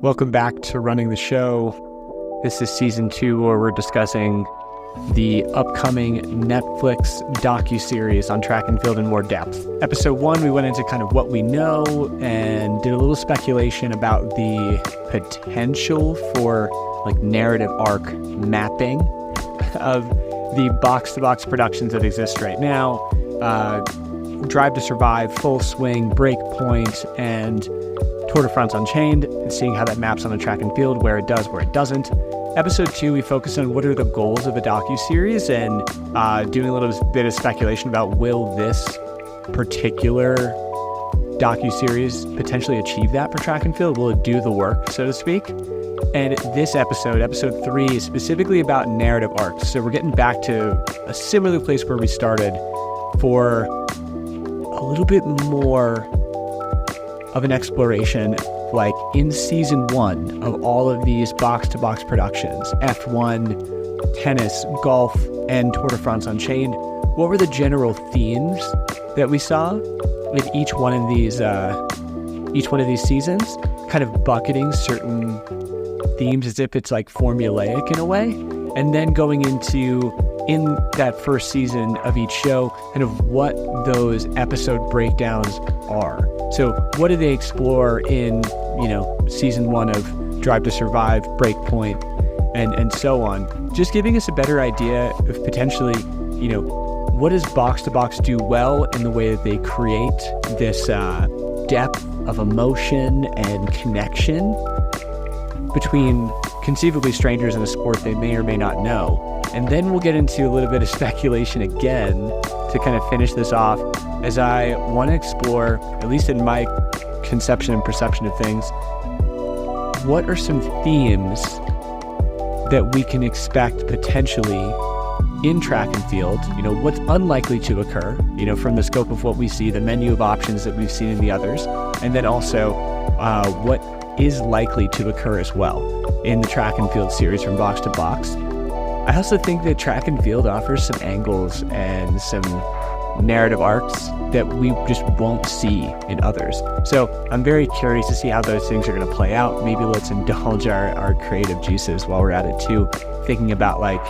Welcome back to Running the Show. This is season 2 where we're discussing the upcoming Netflix docuseries on track and field in more depth. Episode 1, we went into kind of what we know and did a little speculation about the potential for like narrative arc mapping of the box-to-box productions that exist right now. Drive to Survive, Full Swing, Breakpoint, and Tour de France Unchained, and seeing how that maps on the track and field, where it does, where it doesn't. Episode 2, we focus on what are the goals of a docuseries and doing a little bit of speculation about will this particular docuseries potentially achieve that for track and field? Will it do the work, so to speak? And this episode, episode 3, is specifically about narrative arcs. So we're getting back to a similar place where we started for a little bit more of an exploration, like in season 1 of all of these box-to-box productions, F1, tennis, golf, and Tour de France Unchained. What were the general themes that we saw with each one of these seasons, kind of bucketing certain themes as if it's like formulaic in a way, and then going into, in that first season of each show, kind of what those episode breakdowns are. So what do they explore in, season 1 of Drive to Survive, Breakpoint, and so on? Just giving us a better idea of potentially, what does box-to-box do well in the way that they create this depth of emotion and connection between conceivably strangers in a sport they may or may not know. And then we'll get into a little bit of speculation again to kind of finish this off, as I want to explore, at least in my conception and perception of things, what are some themes that we can expect potentially in track and field, what's unlikely to occur, from the scope of what we see, the menu of options that we've seen in the others, and then also what is likely to occur as well in the track and field series from box to box. I also think that track and field offers some angles and some narrative arcs that we just won't see in others. So I'm very curious to see how those things are going to play out. Maybe let's indulge our creative juices while we're at it too, thinking about like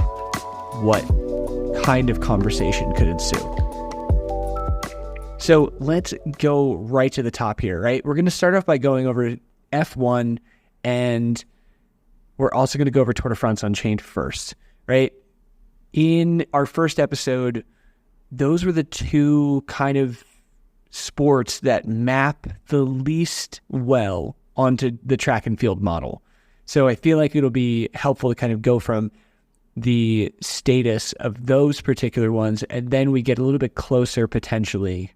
what kind of conversation could ensue. So let's go right to the top here, right? We're going to start off by going over F1, and we're also going to go over Tour de France Unchained first, right? In our first episode, those were the two kind of sports that map the least well onto the track and field model. So I feel like it'll be helpful to kind of go from the status of those particular ones, and then we get a little bit closer potentially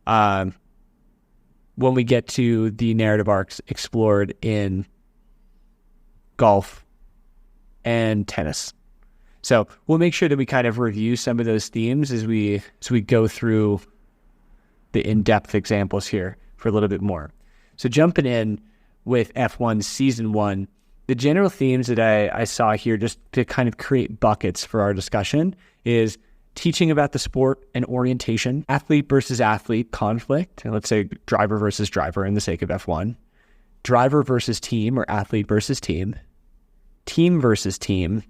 when we get to the narrative arcs explored in golf and tennis. So we'll make sure that we kind of review some of those themes as we go through the in-depth examples here for a little bit more. So jumping in with F1 Season 1, the general themes that I saw here, just to kind of create buckets for our discussion, is teaching about the sport and orientation, athlete versus athlete conflict, and let's say driver versus driver in the sake of F1, driver versus team or athlete versus team, team versus team.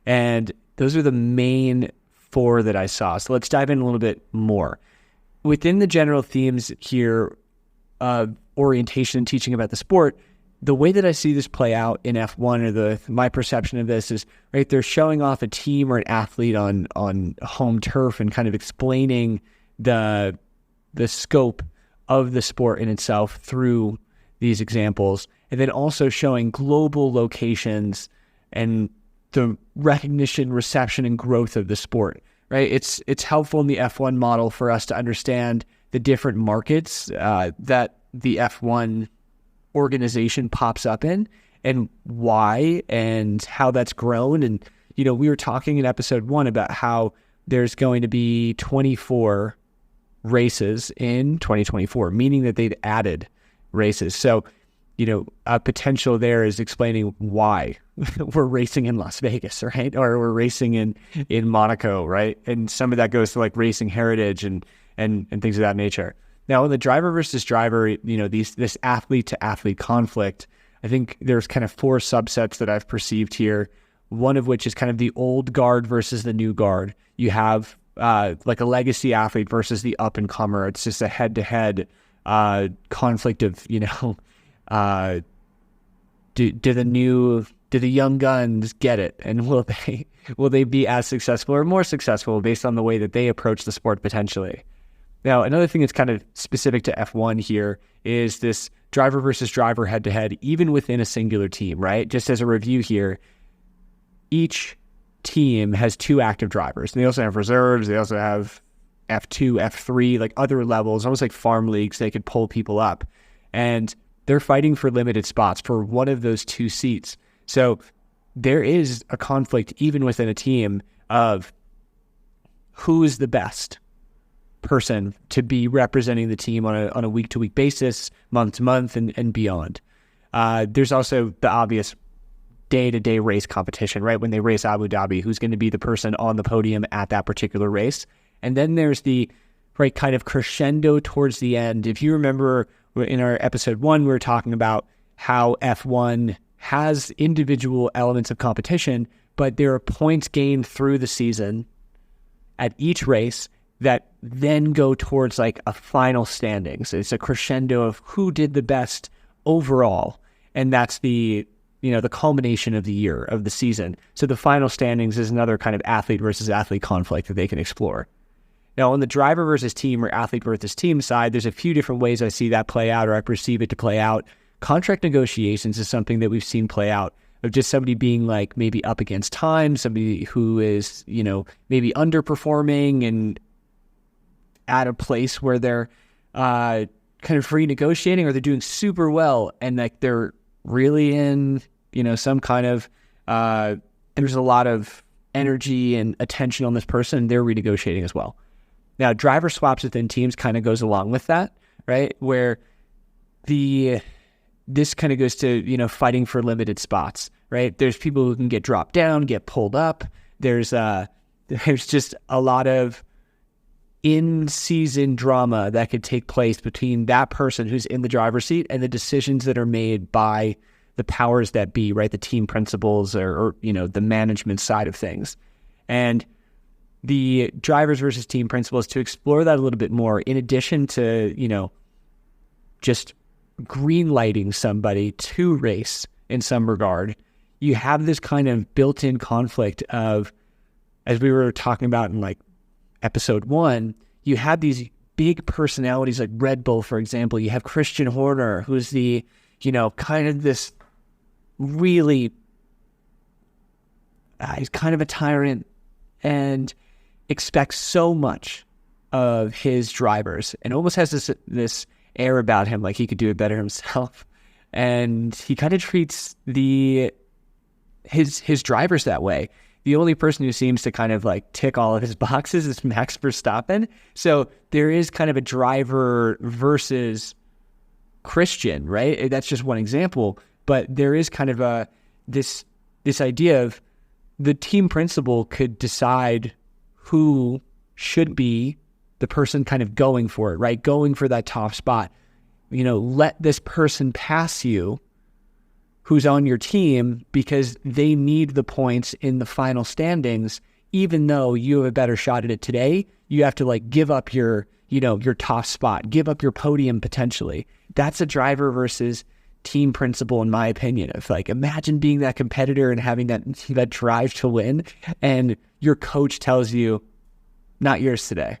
And those are the main 4 that I saw. So let's dive in a little bit more. Within the general themes here of orientation and teaching about the sport, the way that I see this play out in F1, or my perception of this is, right, they're showing off a team or an athlete on home turf and kind of explaining the scope of the sport in itself through these examples, and then also showing global locations and the recognition, reception, and growth of the sport, right? It's helpful in the F1 model for us to understand the different markets that the F1 organization pops up in and why and how that's grown. And, we were talking in episode 1 about how there's going to be 24 races in 2024, meaning that they've added races. So, a potential there is explaining why we're racing in Las Vegas, right? Or we're racing in Monaco, right? And some of that goes to like racing heritage and things of that nature. Now, in the driver versus driver, this athlete to athlete conflict, I think there's kind of 4 subsets that I've perceived here. One of which is kind of the old guard versus the new guard. You have like a legacy athlete versus the up and comer. It's just a head to head conflict of, do the young guns get it, and will they be as successful or more successful based on the way that they approach the sport potentially? Now, another thing that's kind of specific to F1 here is this driver versus driver head to head, even within a singular team, right? Just as a review here, each team has 2 active drivers, and they also have reserves. They also have F2, F3, like other levels, almost like farm leagues. They could pull people up, and they're fighting for limited spots for one of those 2 seats. So there is a conflict even within a team of who is the best person to be representing the team on a week-to-week basis, month-to-month, and beyond. There's also the obvious day-to-day race competition, right? When they race Abu Dhabi, who's going to be the person on the podium at that particular race? And then there's the right kind of crescendo towards the end. If you remember in our episode 1, we were talking about how F1 has individual elements of competition, but there are points gained through the season at each race that then go towards like a final standings. It's a crescendo of who did the best overall. And that's the culmination of the year, of the season. So the final standings is another kind of athlete versus athlete conflict that they can explore. Now, on the driver versus team or athlete versus team side, there's a few different ways I see that play out, or I perceive it to play out. Contract negotiations is something that we've seen play out, of just somebody being like maybe up against time, somebody who is, maybe underperforming and at a place where they're kind of renegotiating, or they're doing super well and like they're really in, some kind of, there's a lot of energy and attention on this person, and they're renegotiating as well. Now, driver swaps within teams kind of goes along with that, right? Where this kind of goes to, fighting for limited spots, right? There's people who can get dropped down, get pulled up. There's just a lot of in-season drama that could take place between that person who's in the driver's seat and the decisions that are made by the powers that be, right? The team principals or the management side of things. And the drivers versus team principals, to explore that a little bit more, in addition to, just green lighting somebody to race in some regard, you have this kind of built-in conflict of, as we were talking about in like episode 1, you have these big personalities like Red Bull, for example. You have Christian Horner, who's the, kind of this really, he's kind of a tyrant and expects so much of his drivers and almost has this air about him, like he could do it better himself. And he kind of treats his drivers that way. The only person who seems to kind of like tick all of his boxes is Max Verstappen. So there is kind of a driver versus Christian, right? That's just one example. But there is kind of this idea of the team principal could decide who should be the person kind of going for it, right? Going for that top spot. Let this person pass you who's on your team because they need the points in the final standings. Even though you have a better shot at it today, you have to like give up your top spot, give up your podium potentially. That's a driver versus team principle, in my opinion, of like, imagine being that competitor and having that drive to win, and your coach tells you, not yours today.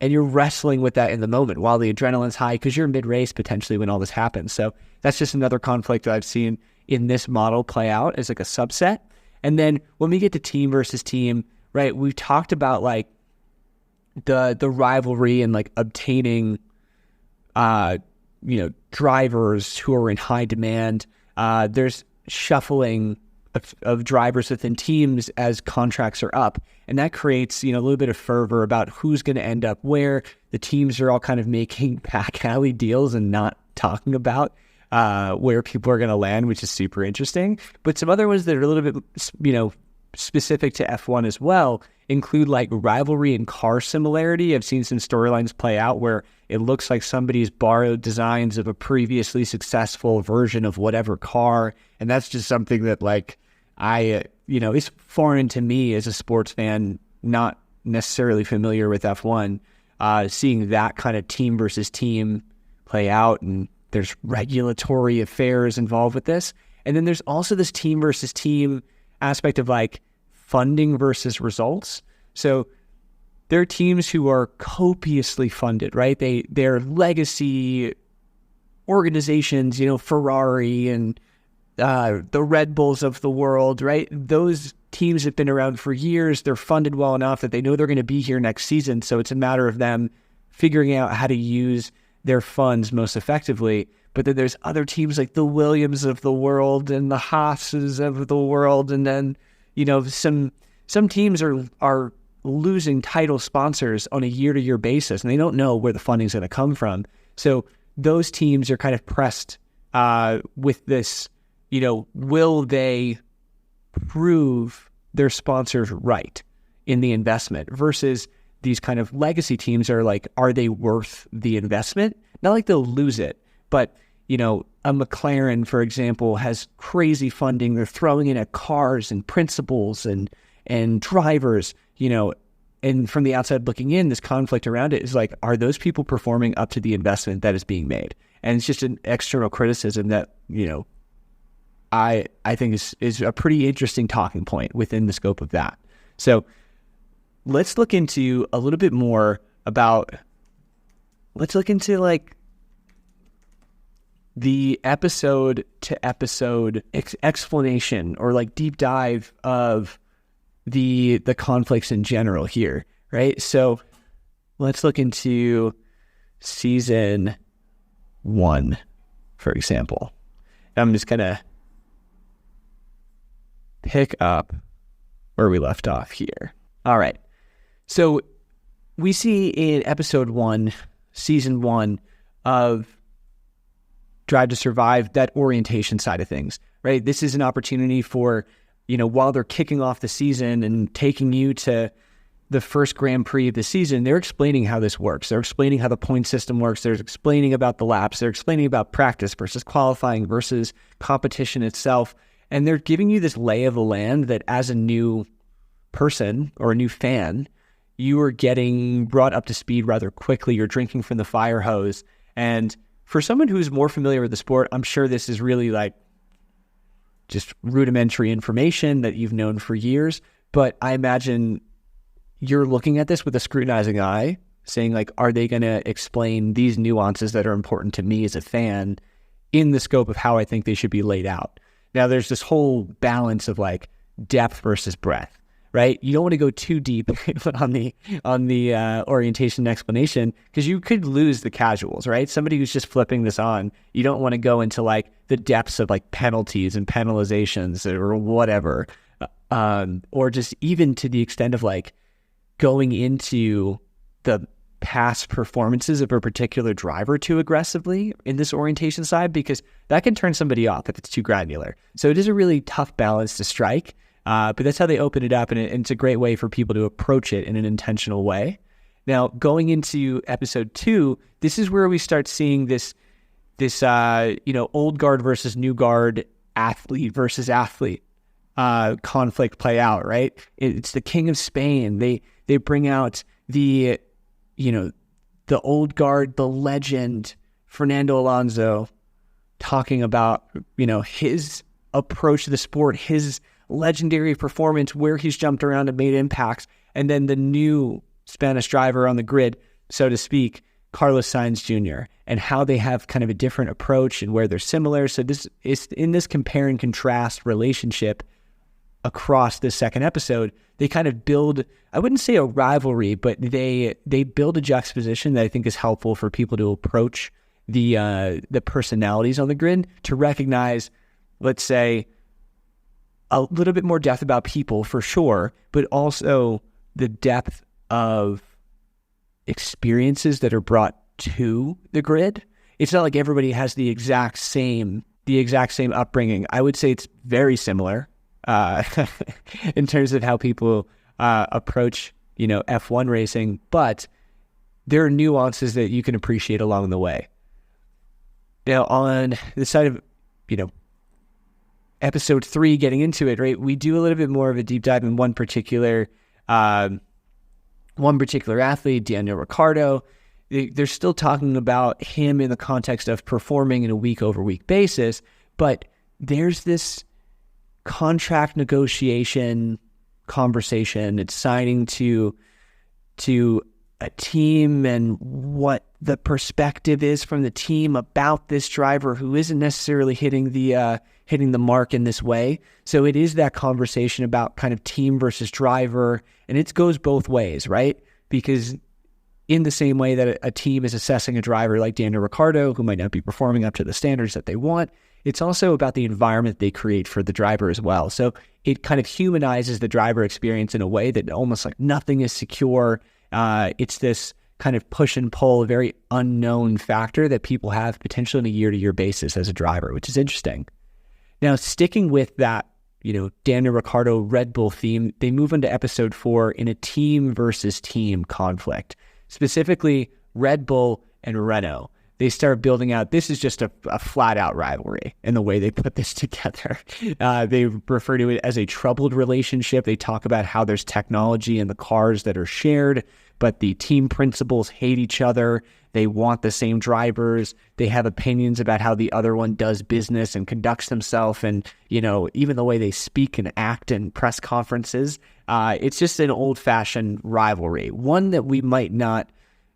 And you're wrestling with that in the moment while the adrenaline's high because you're mid-race potentially when all this happens. So that's just another conflict that I've seen in this model play out as like a subset. And then when we get to team versus team, right, we've talked about like the rivalry and like obtaining, drivers who are in high demand. There's shuffling of drivers within teams as contracts are up. And that creates, a little bit of fervor about who's going to end up where. The teams are all kind of making back alley deals and not talking about where people are going to land, which is super interesting. But some other ones that are a little bit, specific to F1 as well include like rivalry and car similarity. I've seen some storylines play out where it looks like somebody's borrowed designs of a previously successful version of whatever car. And that's just something that like is foreign to me as a sports fan, not necessarily familiar with F1, seeing that kind of team versus team play out. And there's regulatory affairs involved with this. And then there's also this team versus team aspect of like funding versus results. So there are teams who are copiously funded, right? They're legacy organizations, Ferrari and the Red Bulls of the world, right? Those teams have been around for years. They're funded well enough that they know they're going to be here next season. So it's a matter of them figuring out how to use their funds most effectively. But then there's other teams like the Williams of the world and the Haas's of the world. And then, some teams are losing title sponsors on a year-to-year basis, and they don't know where the funding's going to come from. So those teams are kind of pressed with this, will they prove their sponsors right in the investment versus these kind of legacy teams are like, are they worth the investment? Not like they'll lose it, but, a McLaren, for example, has crazy funding. They're throwing in at cars and principals and drivers, and from the outside looking in, this conflict around it is like, are those people performing up to the investment that is being made? And it's just an external criticism that, I think is a pretty interesting talking point within the scope of that. So let's look into a little bit more let's look into like the episode to episode explanation or like deep dive of the conflicts in general here, right? So let's look into season 1, for example. I'm just going to pick up where we left off here. All right. So we see in episode 1, season 1 of Drive to Survive, that orientation side of things, right? This is an opportunity for, while they're kicking off the season and taking you to the first Grand Prix of the season, they're explaining how this works. They're explaining how the point system works. They're explaining about the laps. They're explaining about practice versus qualifying versus competition itself. And they're giving you this lay of the land that as a new person or a new fan, you are getting brought up to speed rather quickly. You're drinking from the fire hose. And for someone who's more familiar with the sport, I'm sure this is really like just rudimentary information that you've known for years. But I imagine you're looking at this with a scrutinizing eye, saying like, are they going to explain these nuances that are important to me as a fan in the scope of how I think they should be laid out? Now, there's this whole balance of like depth versus breadth, right? You don't want to go too deep on the orientation explanation because you could lose the casuals, right? Somebody who's just flipping this on, you don't want to go into like the depths of like penalties and penalizations or whatever, or just even to the extent of like going into the past performances of a particular driver too aggressively in this orientation side, because that can turn somebody off if it's too granular. So it is a really tough balance to strike. But that's how they open it up, and it's a great way for people to approach it in an intentional way. Now, going into episode 2, this is where we start seeing this old guard versus new guard, athlete versus athlete conflict play out, right? It's the King of Spain. They bring out the old guard, the legend, Fernando Alonso, talking about, his approach to the sport, his legendary performance where he's jumped around and made impacts, and then the new Spanish driver on the grid, so to speak, Carlos Sainz Jr., and how they have kind of a different approach and where they're similar. So this is in this compare and contrast relationship across this second episode, they kind of build, I wouldn't say a rivalry, but they build a juxtaposition that I think is helpful for people to approach the personalities on the grid, to recognize, let's say, a little bit more depth about people for sure, but also the depth of experiences that are brought to the grid. It's not like everybody has the exact same upbringing. I would say it's very similar in terms of how people approach, F1 racing, but there are nuances that you can appreciate along the way. Now, on the side of, episode 3, getting into it, right, we do a little bit more of a deep dive in one particular athlete, Daniel Ricciardo. They're still talking about him in the context of performing in a week-over-week basis, but there's this contract negotiation conversation. It's signing to a team and what the perspective is from the team about this driver who isn't necessarily hitting the mark in this way. So it is that conversation about kind of team versus driver, and it goes both ways, right? Because in the same way that a team is assessing a driver like Daniel Ricciardo, who might not be performing up to the standards that they want, it's also about the environment they create for the driver as well. So it kind of humanizes the driver experience in a way that almost like nothing is secure. It's this kind of push and pull, a very unknown factor that people have potentially on a year-to-year basis as a driver, which is interesting. Now, sticking with that, Daniel Ricciardo Red Bull theme, they move into episode 4 in a team versus team conflict, specifically Red Bull and Renault. They start building out, this is just a flat-out rivalry in the way they put this together. They refer to it as a troubled relationship. They talk about how there's technology in the cars that are shared, but the team principals hate each other. They want the same drivers. They have opinions about how the other one does business and conducts himself, and, even the way they speak and act in press conferences. It's just an old-fashioned rivalry, one that we might not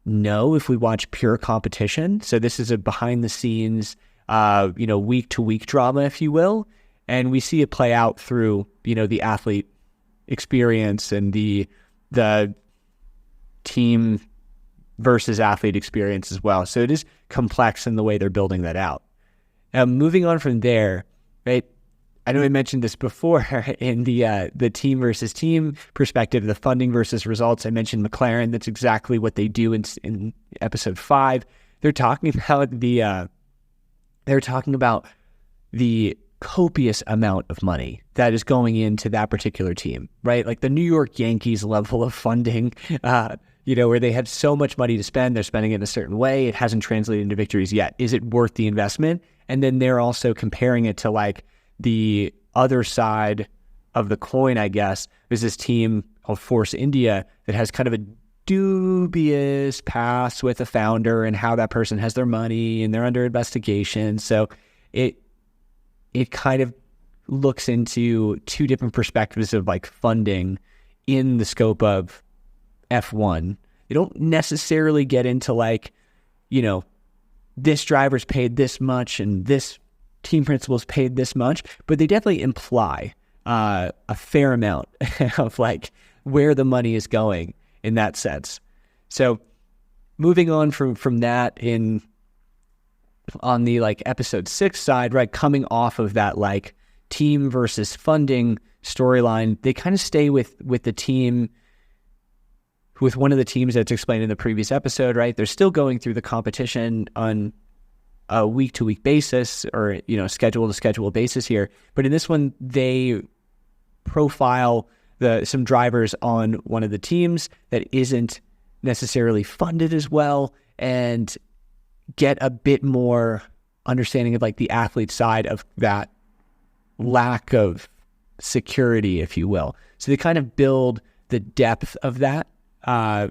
know if we watch pure competition. So this is a behind the scenes, week to week drama, if you will. And we see it play out through, the athlete experience and the team versus athlete experience as well. So it is complex in the way they're building that out. Now, moving on from there, right? I know I mentioned this before in the team versus team perspective, the funding versus results. I mentioned McLaren. That's exactly what they do in episode 5. They're talking about the copious amount of money that is going into that particular team, right? Like the New York Yankees level of funding, where they had so much money to spend, they're spending it in a certain way. It hasn't translated into victories yet. Is it worth the investment? And then they're also comparing it to like the other side of the coin, I guess. There's this team called Force India that has kind of a dubious past with a founder and how that person has their money and they're under investigation. So it kind of looks into two different perspectives of like funding in the scope of F1. They don't necessarily get into like, this driver's paid this much and this team principals paid this much, but they definitely imply a fair amount of like where the money is going in that sense. So moving on from that on the like episode 6 side, right, coming off of that like team versus funding storyline, they kind of stay with the team, with one of the teams that's explained in the previous episode, right? They're still going through the competition on a week-to-week basis or, schedule-to-schedule basis here. But in this one, they profile some drivers on one of the teams that isn't necessarily funded as well and get a bit more understanding of like the athlete side of that lack of security, if you will. So they kind of build the depth of that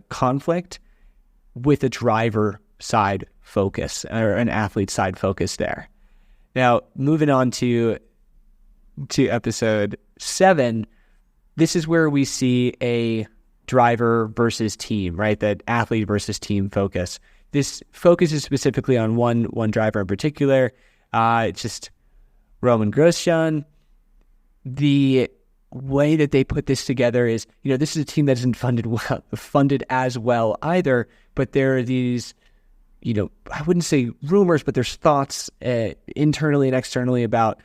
conflict with a driver side focus or an athlete side focus there. Now, moving on to episode 7, this is where we see a driver versus team, right? That athlete versus team focus. This focuses specifically on one driver in particular. It's just Roman Grosjean. The way that they put this together is, this is a team that isn't funded as well either, but there are these, I wouldn't say rumors, but there's thoughts internally and externally about,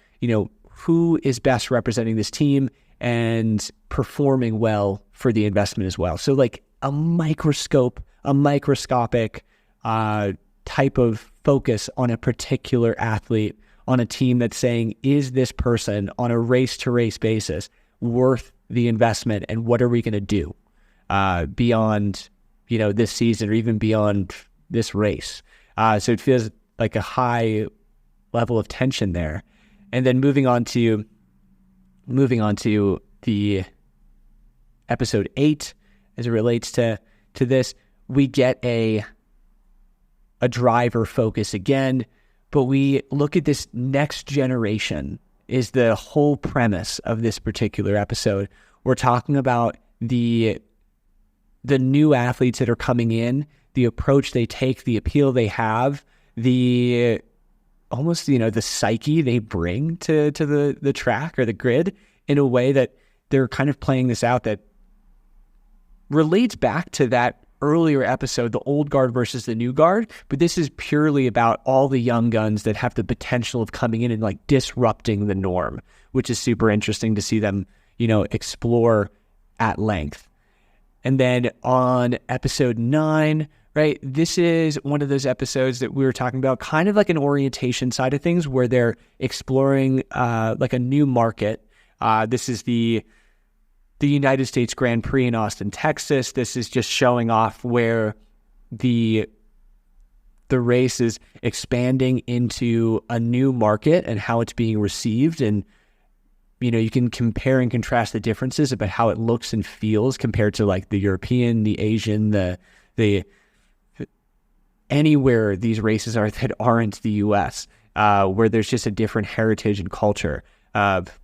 who is best representing this team and performing well for the investment as well. So like a microscopic type of focus on a particular athlete on a team that's saying, is this person on a race-to-race basis worth the investment and what are we going to do beyond, this season or even beyond this race. So it feels like a high level of tension there. And then moving on to the episode 8, as it relates to this, we get a driver focus again, but we look at this next generation is the whole premise of this particular episode. We're talking about the new athletes that are coming in, the approach they take, the appeal they have, the psyche they bring to the track or the grid in a way that they're kind of playing this out that relates back to that earlier episode, the old guard versus the new guard, but this is purely about all the young guns that have the potential of coming in and like disrupting the norm, which is super interesting to see them, explore at length. And then on episode 9, right, this is one of those episodes that we were talking about, kind of like an orientation side of things where they're exploring like a new market. This is the United States Grand Prix in Austin, Texas. This is just showing off where the race is expanding into a new market and how it's being received. And, you can compare and contrast the differences about how it looks and feels compared to like the European, the Asian, the anywhere these races are that aren't the US, where there's just a different heritage and culture of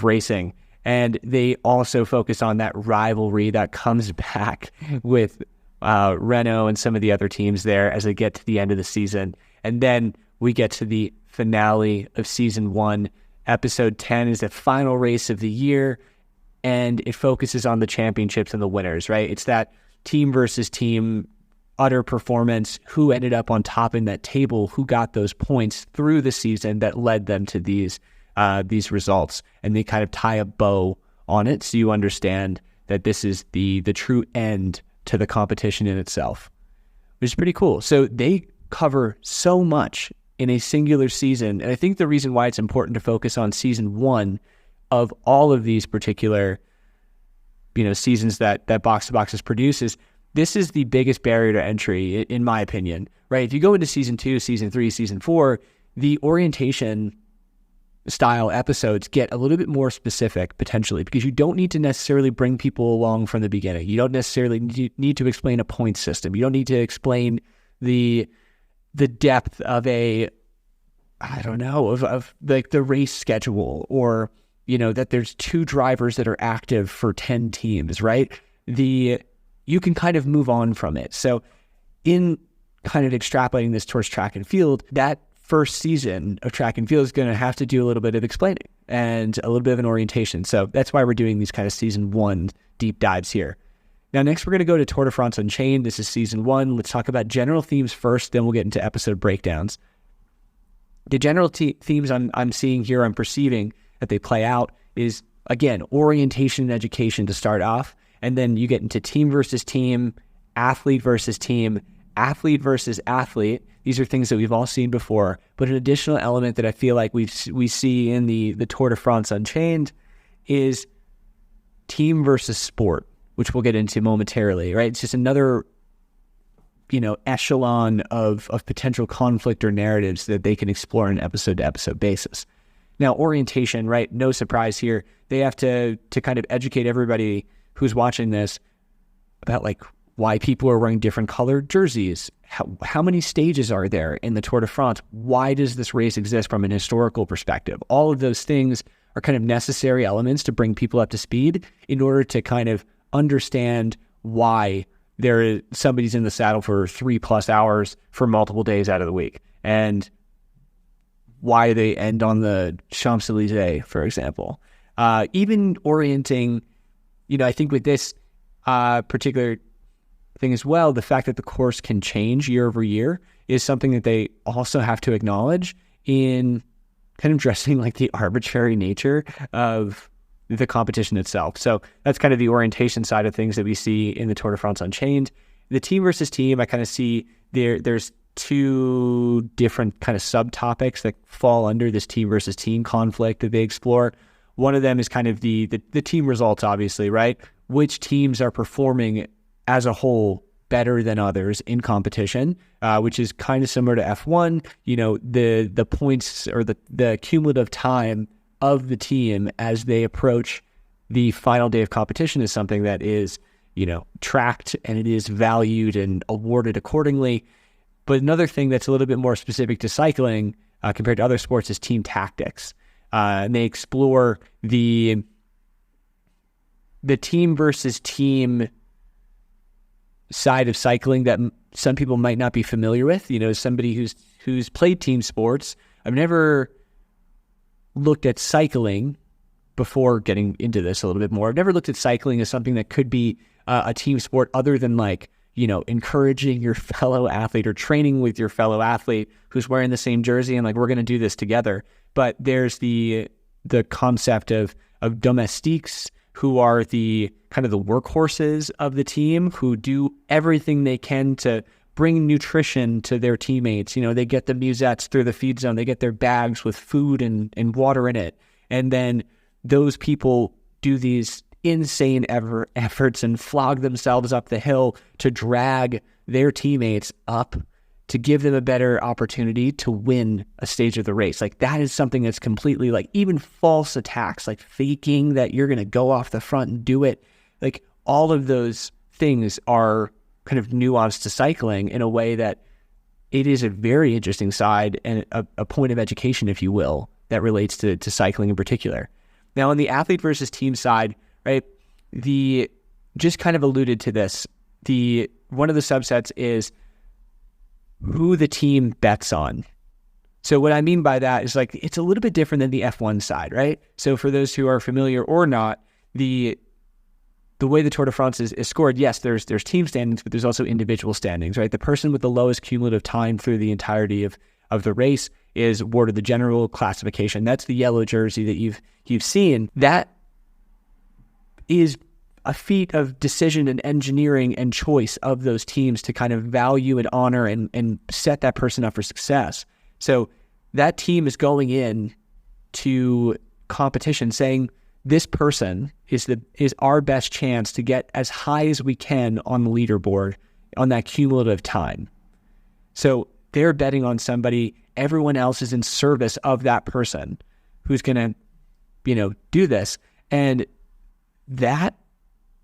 racing. And they also focus on that rivalry that comes back with Renault and some of the other teams there as they get to the end of the season. And then we get to the finale of season 1. Episode 10 is the final race of the year, and it focuses on the championships and the winners, right? It's that team versus team utter performance, who ended up on top in that table, who got those points through the season that led them to these results, and they kind of tie a bow on it so you understand that this is the true end to the competition in itself, which is pretty cool. So they cover so much in a singular season, and I think the reason why it's important to focus on season 1 of all of these particular seasons that Box to Box has produced is this is the biggest barrier to entry, in my opinion, right? If you go into season 2, season 3, season 4, the orientation style episodes get a little bit more specific potentially because you don't need to necessarily bring people along from the beginning. You don't necessarily need to explain a point system. You don't need to explain the depth of of like the race schedule or, that there's 2 drivers that are active for 10 teams, right? You can kind of move on from it. So in kind of extrapolating this towards track and field, that first season of track and field is going to have to do a little bit of explaining and a little bit of an orientation. So that's why we're doing these kind of season 1 deep dives here. Now, next we're going to go to Tour de France Unchained. This is season 1. Let's talk about general themes first, then we'll get into episode breakdowns. The general themes I'm seeing here, I'm perceiving that they play out is, again, orientation and education to start off. And then you get into team versus team, athlete versus team, athlete versus athlete. These are things that we've all seen before. But an additional element that I feel like we see in the Tour de France Unchained is team versus sport, which we'll get into momentarily, right? It's just another, echelon of potential conflict or narratives that they can explore on an episode-to-episode basis. Now, orientation, right? No surprise here. They have to kind of educate everybody who's watching this about like why people are wearing different colored jerseys. How many stages are there in the Tour de France? Why does this race exist from an historical perspective? All of those things are kind of necessary elements to bring people up to speed in order to kind of understand why somebody's in the saddle for 3+ hours for multiple days out of the week, and why they end on the Champs-Elysees, for example. Even orienting, I think with this particular thing as well, the fact that the course can change year over year is something that they also have to acknowledge in kind of addressing like the arbitrary nature of the competition itself. So that's kind of the orientation side of things that we see in the Tour de France Unchained. The team versus team, I kind of see there's 2 different kind of subtopics that fall under this team versus team conflict that they explore. One of them is kind of the team results, obviously, right? Which teams are performing as a whole better than others in competition, which is kind of similar to F1. The points or the cumulative time of the team as they approach the final day of competition is something that is, tracked, and it is valued and awarded accordingly. But another thing that's a little bit more specific to cycling compared to other sports is team tactics. And they explore the team versus team side of cycling that some people might not be familiar with. Somebody who's played team sports. I've never looked at cycling before getting into this a little bit more. I've never looked at cycling as something that could be a team sport other than encouraging your fellow athlete or training with your fellow athlete who's wearing the same jersey and we're going to do this together. But there's the concept of domestiques, who are the kind of the workhorses of the team, who do everything they can to bring nutrition to their teammates. They get the musettes through the feed zone. They get their bags with food and water in it. And then those people do these insane efforts and flog themselves up the hill to drag their teammates up to give them a better opportunity to win a stage of the race. That is something that's completely even false attacks, faking that you're going to go off the front and do it. All of those things are kind of nuanced to cycling in a way that it is a very interesting side and a point of education, if you will, that relates to cycling in particular. Now, on the athlete versus team side, right, just kind of alluded to this, one of the subsets is who the team bets on. So what I mean by that is it's a little bit different than the F1 side, right? So for those who are familiar or not, the way the Tour de France is scored, yes, there's team standings, but there's also individual standings, right? The person with the lowest cumulative time through the entirety of the race is awarded the general classification. That's the yellow jersey that you've seen. That is a feat of decision and engineering and choice of those teams to kind of value and honor and set that person up for success. So that team is going in to competition saying, this person is our best chance to get as high as we can on the leaderboard on that cumulative time. So they're betting on somebody. Everyone else is in service of that person who's going to, do this. And that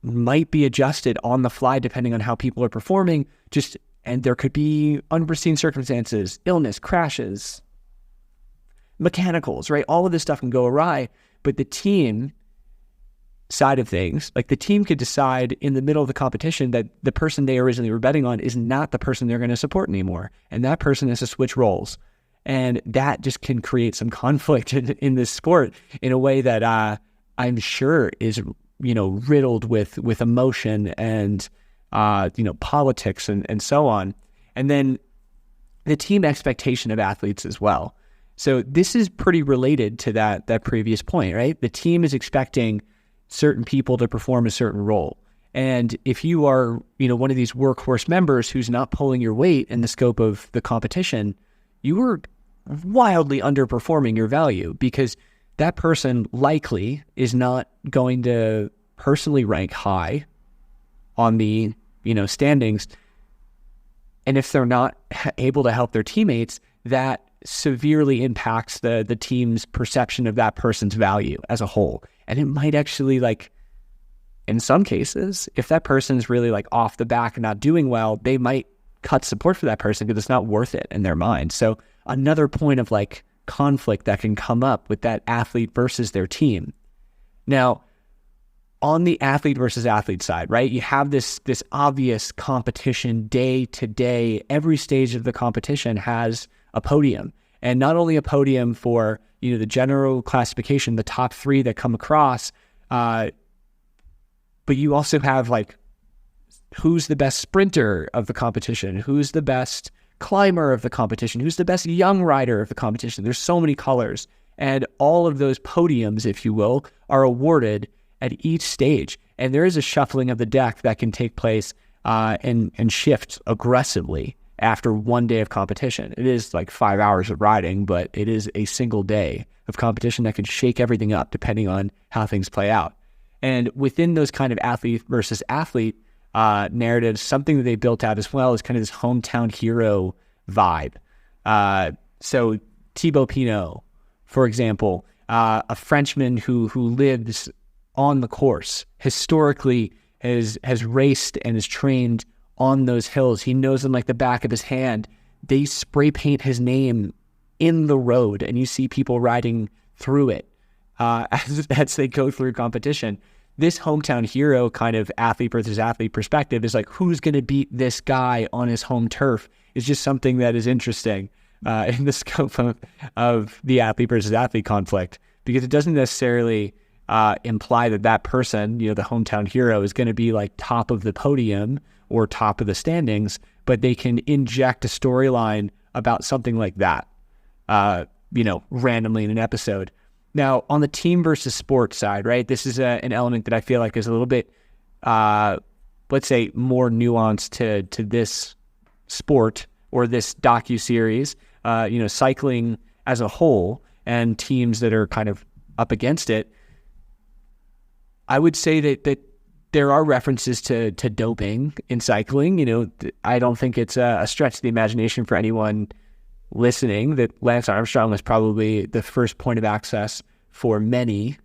might be adjusted on the fly depending on how people are performing. And there could be unforeseen circumstances, illness, crashes, mechanicals, right? All of this stuff can go awry. But the team side of things, the team could decide in the middle of the competition that the person they originally were betting on is not the person they're going to support anymore. And that person has to switch roles. And that just can create some conflict in this sport in a way that I'm sure is, riddled with emotion and, politics and so on. And then the team expectation of athletes as well. So this is pretty related to that previous point, right? The team is expecting certain people to perform a certain role. And if you are, one of these workhorse members who's not pulling your weight in the scope of the competition, you are wildly underperforming your value because that person likely is not going to personally rank high on the, standings. And if they're not able to help their teammates, that severely impacts the team's perception of that person's value as a whole. And it might actually, in some cases, if that person's really off the back and not doing well, they might cut support for that person because it's not worth it in their mind. So another point of conflict that can come up with that athlete versus their team. Now, on the athlete versus athlete side, right, you have this obvious competition day to day. Every stage of the competition has a podium, and not only a podium for, the general classification, the top three that come across, but you also have who's the best sprinter of the competition, who's the best climber of the competition, who's the best young rider of the competition. There's so many colors, and all of those podiums, if you will, are awarded at each stage. And there is a shuffling of the deck that can take place and shift aggressively after one day of competition. It is like 5 hours of riding, but it is a single day of competition that can shake everything up depending on how things play out. And within those kind of athlete versus athlete narratives, something that they built out as well is kind of this hometown hero vibe. So Thibaut Pinot, for example, a Frenchman who lives on the course, historically has raced and is trained on those hills. He knows them like the back of his hand. They spray paint his name in the road, and you see people riding through it as they go through competition. This hometown hero kind of athlete versus athlete perspective is like, who's going to beat this guy on his home turf is just something that is interesting in the scope of the athlete versus athlete conflict, because it doesn't necessarily imply that person, the hometown hero, is going to be like top of the podium or top of the standings, but they can inject a storyline about something like that, randomly in an episode. Now, on the team versus sport side, right, this is an element that I feel like is a little bit, let's say, more nuanced to this sport or this docuseries, cycling as a whole and teams that are kind of up against it. I would say that there are references to doping in cycling. I don't think it's a stretch of the imagination for anyone listening that Lance Armstrong was probably the first point of access for many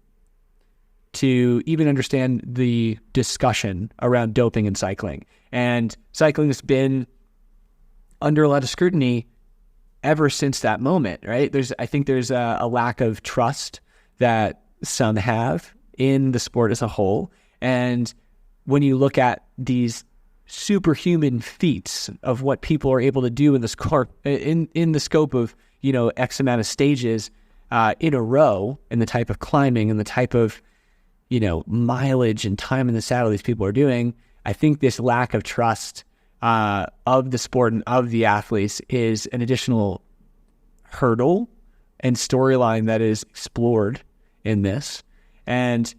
to even understand the discussion around doping in cycling. And cycling has been under a lot of scrutiny ever since that moment, right? I think there's a lack of trust that some have in the sport as a whole. And when you look at these superhuman feats of what people are able to do in the scope of X amount of stages in a row, and the type of climbing and the type of mileage and time in the saddle these people are doing, I think this lack of trust of the sport and of the athletes is an additional hurdle and storyline that is explored in this. And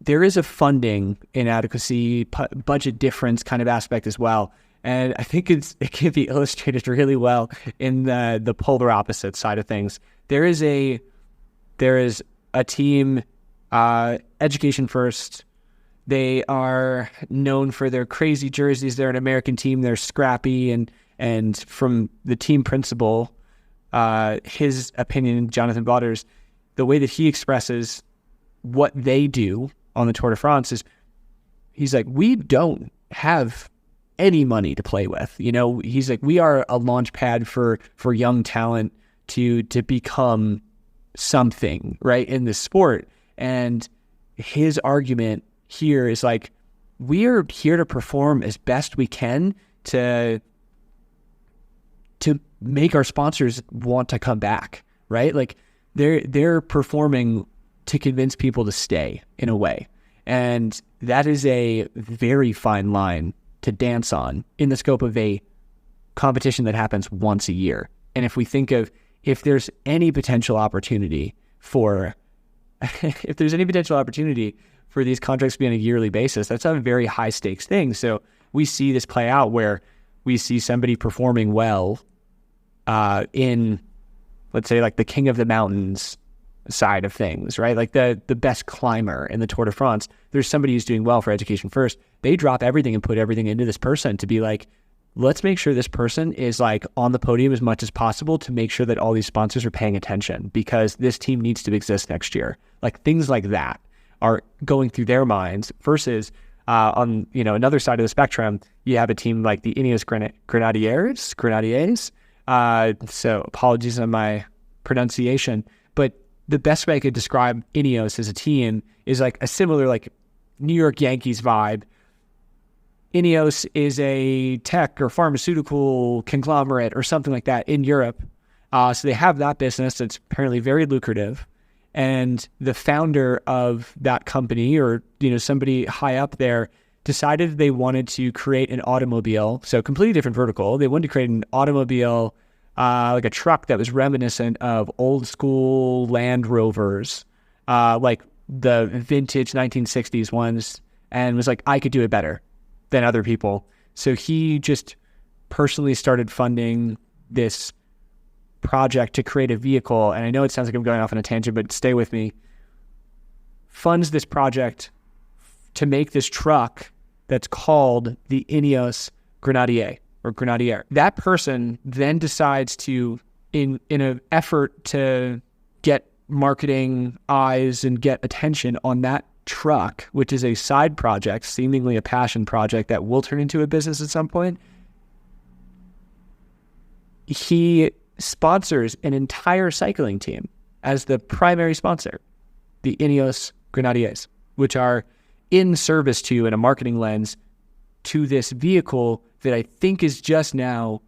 there is a funding inadequacy, budget difference kind of aspect as well. And I think it can be illustrated really well in the polar opposite side of things. There is a team, Education First. They are known for their crazy jerseys. They're an American team. They're scrappy, and from the team principal, his opinion, Jonathan Butters, the way that he expresses what they do on the Tour de France is, he's like, we don't have any money to play with. He's like, we are a launch pad for young talent to become something, right, in this sport. And his argument here is like, we are here to perform as best we can to make our sponsors want to come back, right? Like they're performing to convince people to stay in a way. And that is a very fine line to dance on in the scope of a competition that happens once a year. And if we think of, if there's any potential opportunity for these contracts to be on a yearly basis, that's a very high stakes thing. So we see this play out where we see somebody performing well in, let's say, like the King of the Mountains side of things, right? Like the best climber in the Tour de France. There's somebody who's doing well for Education First. They drop everything and put everything into this person to be like, let's make sure this person is like on the podium as much as possible to make sure that all these sponsors are paying attention, because this team needs to exist next year. Like things like that are going through their minds versus on another side of the spectrum, you have a team like the Ineos Grenadiers. So apologies on my pronunciation, but the best way I could describe Ineos as a team is like a similar like New York Yankees vibe. Ineos is a tech or pharmaceutical conglomerate or something like that in Europe. So they have that business that's apparently very lucrative. And the founder of that company, or somebody high up there, decided they wanted to create an automobile. So completely different vertical. They wanted to create an automobile, like a truck that was reminiscent of old school Land Rovers, like the vintage 1960s ones, and was like, I could do it better than other people. So he just personally started funding this project to create a vehicle, and I know it sounds like I'm going off on a tangent, but stay with me, funds this project to make this truck that's called the Ineos Grenadier or Grenadier. That person then decides to, in an effort to get marketing eyes and get attention on that truck, which is a side project, seemingly a passion project that will turn into a business at some point, he sponsors an entire cycling team as the primary sponsor, the Ineos Grenadiers, which are in service to, in a marketing lens, to this vehicle that I think is just now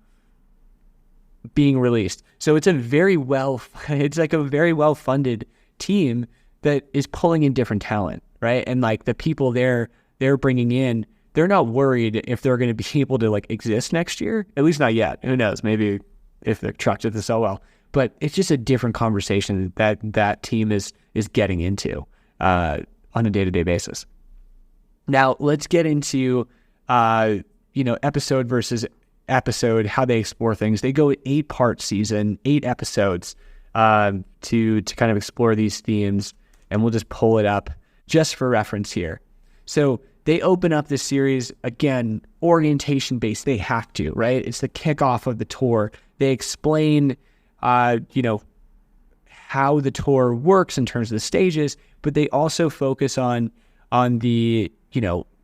being released. So it's a very well funded team that is pulling in different talent, right? And like the people they're bringing in, they're not worried if they're going to be able to like exist next year. At least not yet. Who knows? Maybe if the truck did this so well. But it's just a different conversation that team is getting into on a day-to-day basis. Now let's get into episode versus episode, how they explore things. They go 8-part season, 8 episodes to kind of explore these themes, and we'll just pull it up just for reference here. So they open up this series, again, orientation based. They have to, right? It's the kickoff of the tour. They explain, how the tour works in terms of the stages, but they also focus on the,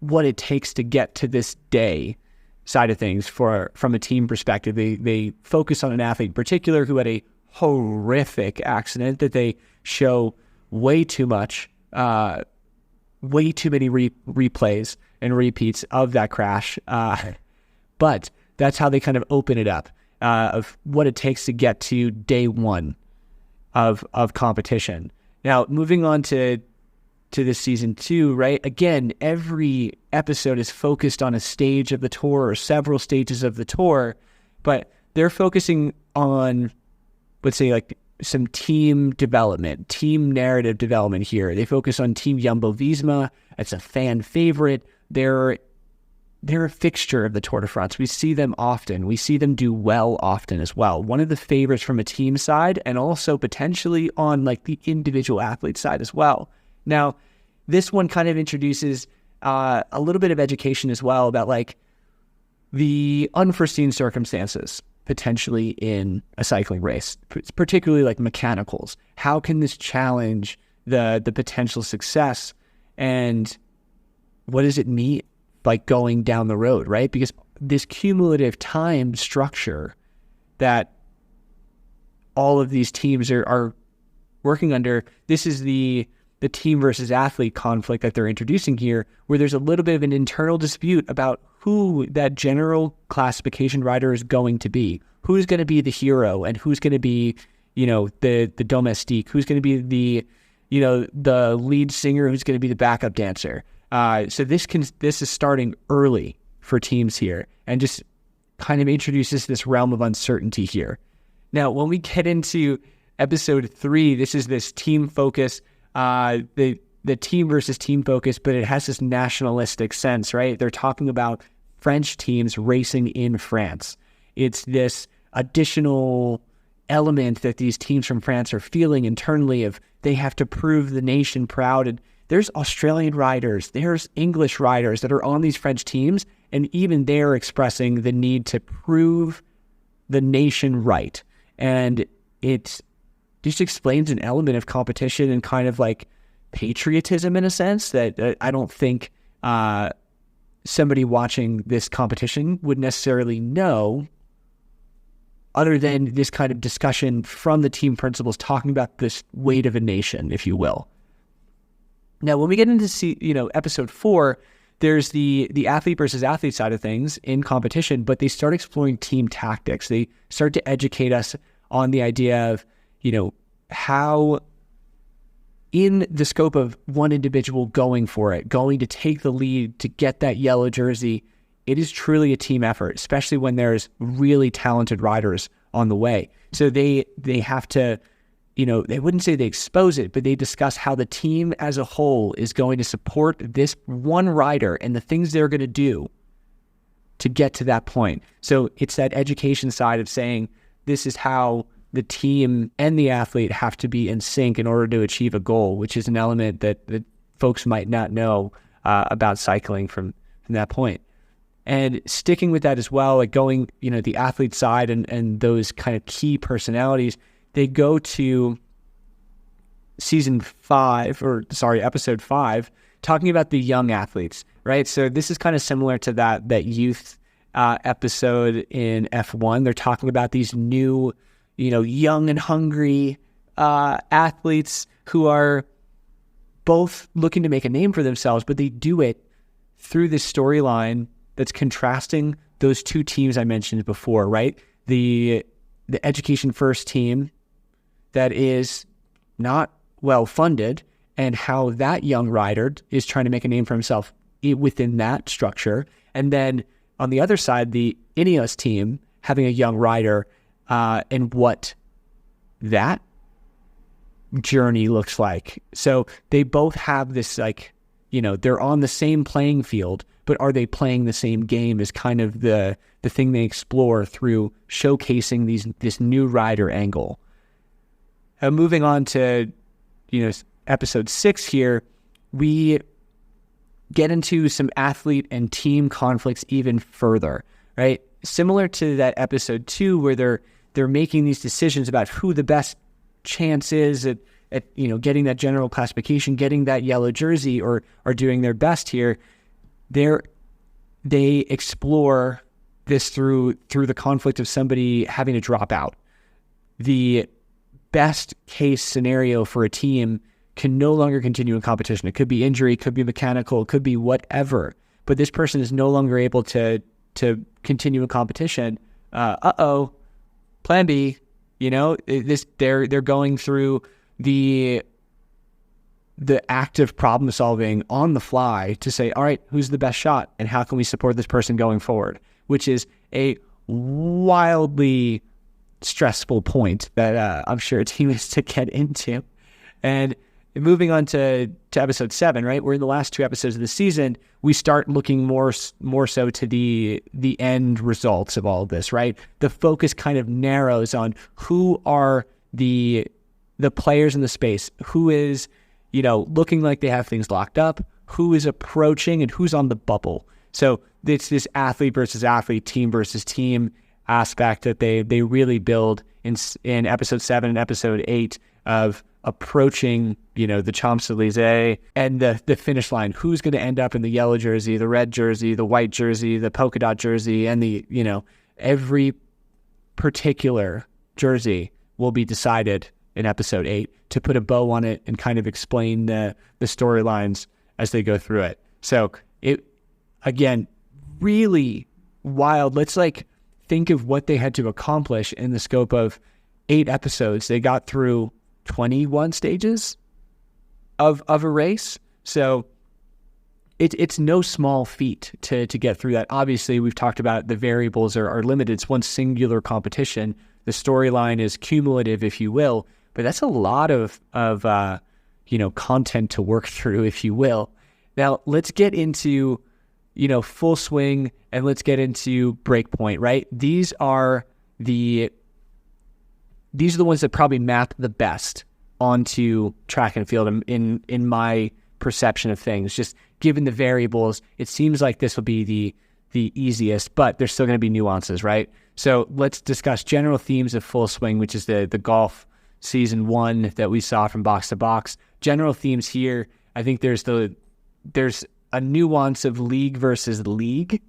what it takes to get to this day side of things from a team perspective. They focus on an athlete in particular who had a horrific accident that they show way too much, way too many replays and repeats of that crash. But that's how they kind of open it up, of what it takes to get to day one of competition. Now, moving on to this season 2, right? Again, every episode is focused on a stage of the tour or several stages of the tour, but they're focusing on, let's say, like some team development, team narrative development here. They focus on Team Jumbo-Visma. It's a fan favorite. They're a fixture of the Tour de France. We see them often. We see them do well often as well. One of the favorites from a team side, and also potentially on like the individual athlete side as well. Now, this one kind of introduces a little bit of education as well about like the unforeseen circumstances potentially in a cycling race, particularly like mechanicals. How can this challenge the potential success, and what does it mean like going down the road, right? Because this cumulative time structure that all of these teams are working under, this is the team versus athlete conflict that they're introducing here, where there's a little bit of an internal dispute about who that general classification rider is going to be. Who's going to be the hero, and who's going to be, the domestique, who's going to be the lead singer, who's going to be the backup dancer. So this is starting early for teams here, and just kind of introduces this realm of uncertainty here. Now, when we get into episode 3, this is this team focus, the team versus team focus, but it has this nationalistic sense, right? They're talking about French teams racing in France. It's this additional element that these teams from France are feeling internally of they have to prove the nation proud. And there's Australian riders, there's English riders that are on these French teams, and even they're expressing the need to prove the nation right. And it just explains an element of competition and kind of like patriotism in a sense that I don't think somebody watching this competition would necessarily know, other than this kind of discussion from the team principals talking about this weight of a nation, if you will. Now, when we get into episode 4, there's the athlete versus athlete side of things in competition, but they start exploring team tactics. They start to educate us on the idea of, how in the scope of one individual going for it, going to take the lead to get that yellow jersey, it is truly a team effort, especially when there's really talented riders on the way. So they have to, they wouldn't say they expose it, but they discuss how the team as a whole is going to support this one rider and the things they're going to do to get to that point. So it's that education side of saying this is how the team and the athlete have to be in sync in order to achieve a goal, which is an element that folks might not know about cycling from that point. And sticking with that as well, like going, the athlete side and those kind of key personalities, they go to episode 5, talking about the young athletes, right? So this is kind of similar to that youth episode in F1. They're talking about these new, young and hungry athletes who are both looking to make a name for themselves, but they do it through this storyline that's contrasting those two teams I mentioned before, right? The education first team that is not well funded, and how that young rider is trying to make a name for himself within that structure. And then on the other side, the Ineos team having a young rider and what that journey looks like. So they both have this, they're on the same playing field, but are they playing the same game is kind of the thing they explore through showcasing this new rider angle. Moving on to, episode 6 here, we get into some athlete and team conflicts even further, right? Similar to that episode 2, where they're making these decisions about who the best chance is at getting that general classification, getting that yellow jersey, or are doing their best here. They explore this through the conflict of somebody having to drop out. The best case scenario for a team can no longer continue in competition. It could be injury, could be mechanical, it could be whatever. But this person is no longer able to continue in competition. Plan B. They're going through the active problem solving on the fly to say, all right, who's the best shot and how can we support this person going forward? Which is a wildly stressful point that I'm sure a team is to get into. And moving on to episode 7, right? We're in the last 2 episodes of the season. We start looking more so to the end results of all of this, right? The focus kind of narrows on who are the players in the space, who is, looking like they have things locked up, who is approaching, and who's on the bubble. So it's this athlete versus athlete, team versus team aspect that they really build in episode 7 and episode 8 of approaching, the Champs-Élysées and the finish line. Who's going to end up in the yellow jersey, the red jersey, the white jersey, the polka dot jersey, and every particular jersey will be decided in episode 8 to put a bow on it and kind of explain the storylines as they go through it. So it, again, really wild. Let's think of what they had to accomplish in the scope of 8 episodes. They got through 21 stages of a race. So it's no small feat to get through that. Obviously, we've talked about the variables are limited. It's one singular competition. The storyline is cumulative, if you will, but that's a lot of content to work through, if you will. Now, let's get into, full swing, and let's get into breakpoint, right? These are the ones that probably map the best onto track and field in my perception of things. Just given the variables, it seems like this will be the easiest, but there's still going to be nuances, right? So let's discuss general themes of full swing, which is the golf season 1 that we saw from box to box. General themes here, I think there's a nuance of league versus league,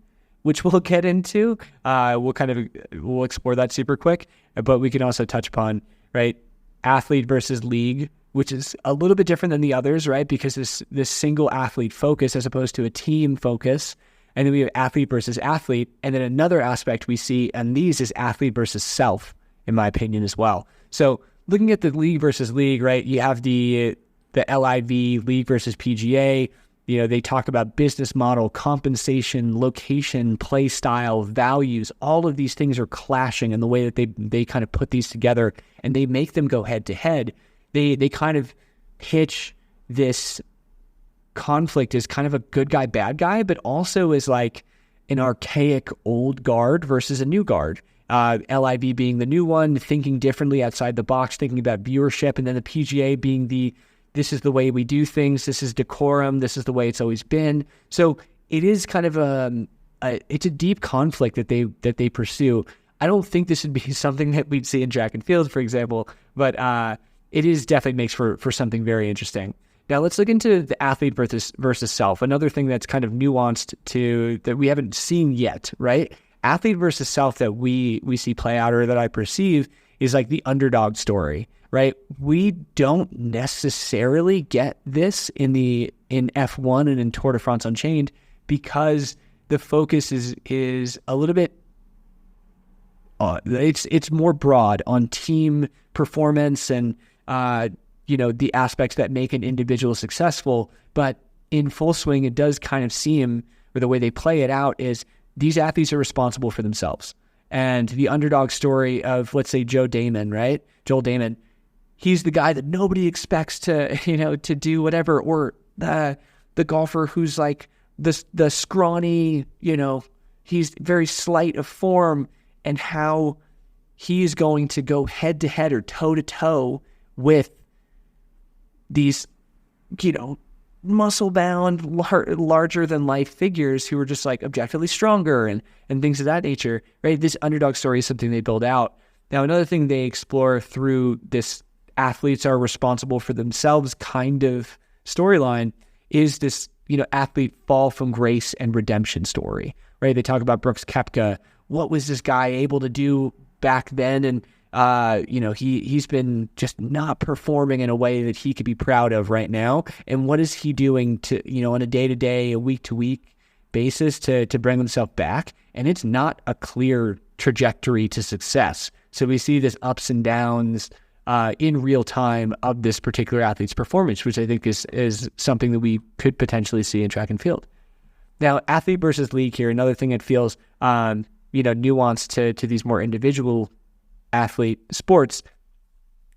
which we'll get into. We'll explore that super quick, but we can also touch upon, right, athlete versus league, which is a little bit different than the others, right? Because this single athlete focus as opposed to a team focus. And then we have athlete versus athlete. And then another aspect we see on these is athlete versus self, in my opinion, as well. So looking at the league versus league, right, you have the LIV, league versus PGA. They talk about business model, compensation, location, play style, values. All of these things are clashing in the way that they kind of put these together, and they make them go head to head. They kind of pitch this conflict as kind of a good guy, bad guy, but also as an archaic old guard versus a new guard. LIV being the new one, thinking differently outside the box, thinking about viewership, and then the PGA being this is the way we do things, this is decorum, this is the way it's always been. So it is kind of it's a deep conflict that they pursue. I don't think this would be something that we'd see in track and field, for example, but it is definitely makes for something very interesting. Now let's look into the athlete versus self. Another thing that's kind of nuanced that we haven't seen yet, right? Athlete versus self that we see play out, or that I perceive, is like the underdog story, right? We don't necessarily get this in F1 and in Tour de France Unchained, because the focus is a little bit it's more broad on team performance and the aspects that make an individual successful. But in full swing, it does kind of seem, or the way they play it out is, these athletes are responsible for themselves. And the underdog story of, let's say, Joel Dahmen, he's the guy that nobody expects to do whatever, or the golfer who's like the scrawny, he's very slight of form, and how he's going to go head to head or toe to toe with these, muscle-bound, larger than life figures who are just like objectively stronger and things of that nature, right? This underdog story is something they build out. Now, another thing they explore through this athletes are responsible for themselves kind of storyline is this, athlete fall from grace and redemption story, right? They talk about Brooks Koepka. What was this guy able to do back then? And he's been just not performing in a way that he could be proud of right now. And what is he doing to, on a day-to-day, a week-to-week basis to bring himself back? And it's not a clear trajectory to success. So we see this ups and downs in real time of this particular athlete's performance, which I think is something that we could potentially see in track and field. Now, athlete versus league here, another thing that feels, nuanced to these more individual athlete sports.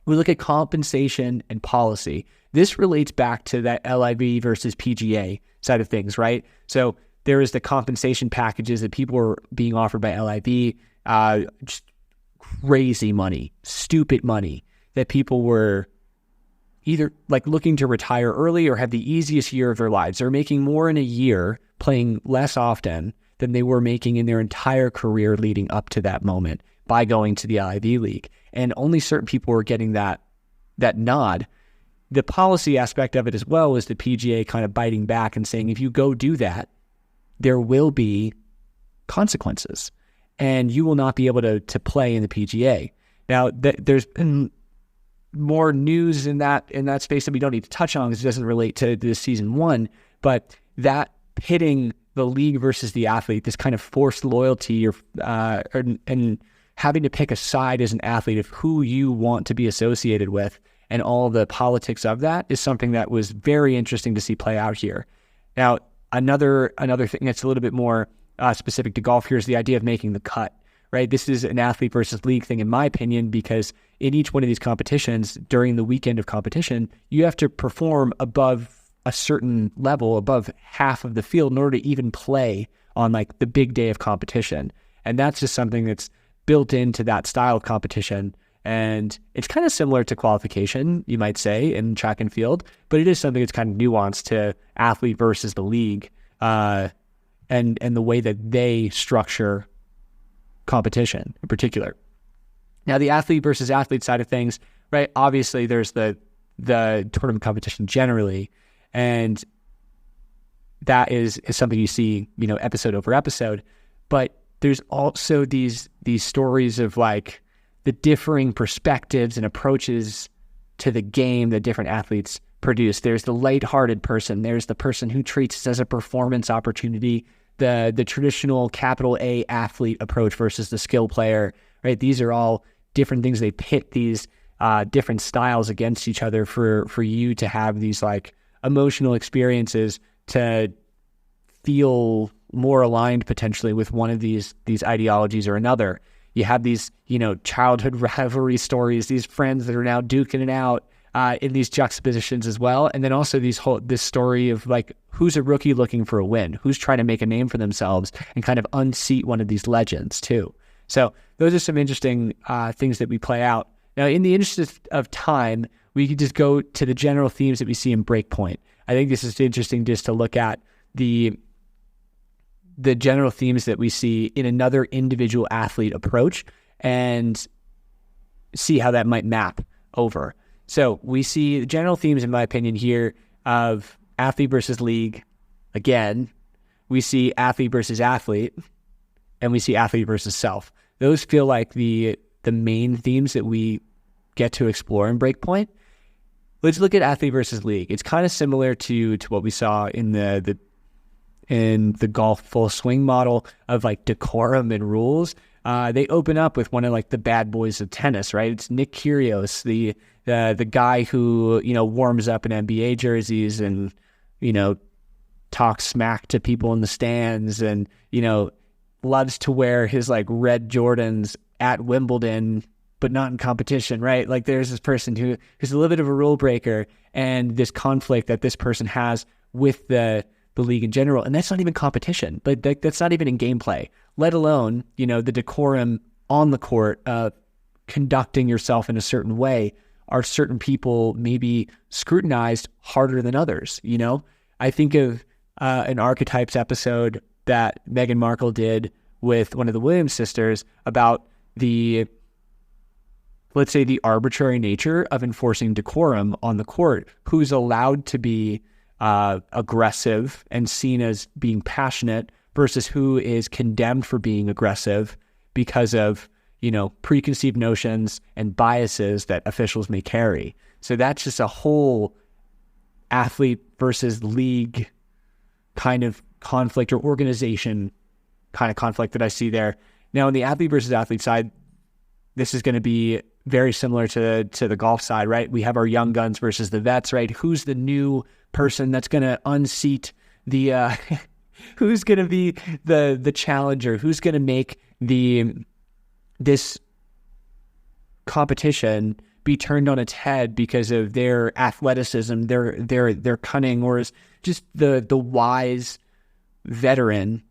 We look at compensation and policy. This relates back to that LIV versus PGA side of things, right? So there is the compensation packages that people were being offered by LIV, just crazy money, stupid money, that people were either like looking to retire early or have the easiest year of their lives. They're making more in a year playing less often than they were making in their entire career leading up to that moment by going to the LIV league. And only certain people were getting that nod. The policy aspect of it as well is the PGA kind of biting back and saying, if you go do that, there will be consequences and you will not be able to play in the PGA. Now, there's been more news in that space that we don't need to touch on because it doesn't relate to this season one, but that pitting the league versus the athlete, this kind of forced loyalty and having to pick a side as an athlete of who you want to be associated with and all the politics of that is something that was very interesting to see play out here. Now, another thing that's a little bit more specific to golf here is the idea of making the cut, right? This is an athlete versus league thing, in my opinion, because in each one of these competitions, during the weekend of competition, you have to perform above a certain level, above half of the field in order to even play on like the big day of competition. And that's just something that's built into that style of competition. And it's kind of similar to qualification, you might say, in track and field, but it is something that's kind of nuanced to athlete versus the league and the way that they structure competition in particular. Now, the athlete versus athlete side of things, right? Obviously, there's the tournament competition generally, and that is something you see, episode over episode. But there's also these stories of like the differing perspectives and approaches to the game that different athletes produce. There's the lighthearted person. There's the person who treats it as a performance opportunity. The traditional capital A athlete approach versus the skill player, right? These are all different things. They pit these different styles against each other for you to have these like emotional experiences to feel more aligned potentially with one of these ideologies or another. You have these, childhood rivalry stories, these friends that are now duking it out in these juxtapositions as well. And then also this story of like, who's a rookie looking for a win, who's trying to make a name for themselves and kind of unseat one of these legends too. So those are some interesting things that we play out. Now, in the interest of time, we could just go to the general themes that we see in Breakpoint. I think this is interesting just to look at the general themes that we see in another individual athlete approach and see how that might map over. So we see the general themes, in my opinion, here of athlete versus league. Again, we see athlete versus athlete, and we see athlete versus self. Those feel like the main themes that we get to explore in Breakpoint. Let's look at athlete versus league. It's kind of similar to what we saw in the golf full swing model of like decorum and rules. They open up with one of like the bad boys of tennis, right? It's Nick Kyrgios, the guy who, warms up in NBA jerseys and, talks smack to people in the stands and, loves to wear his like red Jordans at Wimbledon, but not in competition, right? Like there's this person who's a little bit of a rule breaker and this conflict that this person has with the league in general. And that's not even competition, but that's not even in gameplay, let alone, the decorum on the court, conducting yourself in a certain way. Are certain people maybe scrutinized harder than others? I think of an Archetypes episode that Meghan Markle did with one of the Williams sisters about let's say the arbitrary nature of enforcing decorum on the court, who's allowed to be aggressive and seen as being passionate versus who is condemned for being aggressive because of, preconceived notions and biases that officials may carry. So that's just a whole athlete versus league kind of conflict or organization kind of conflict that I see there. Now, on the athlete versus athlete side, this is going to be very similar to the golf side, right? We have our young guns versus the vets, right? Who's the new person that's going to unseat the who's going to be the challenger? Who's going to make this competition be turned on its head because of their athleticism, their cunning, or is just the wise veteran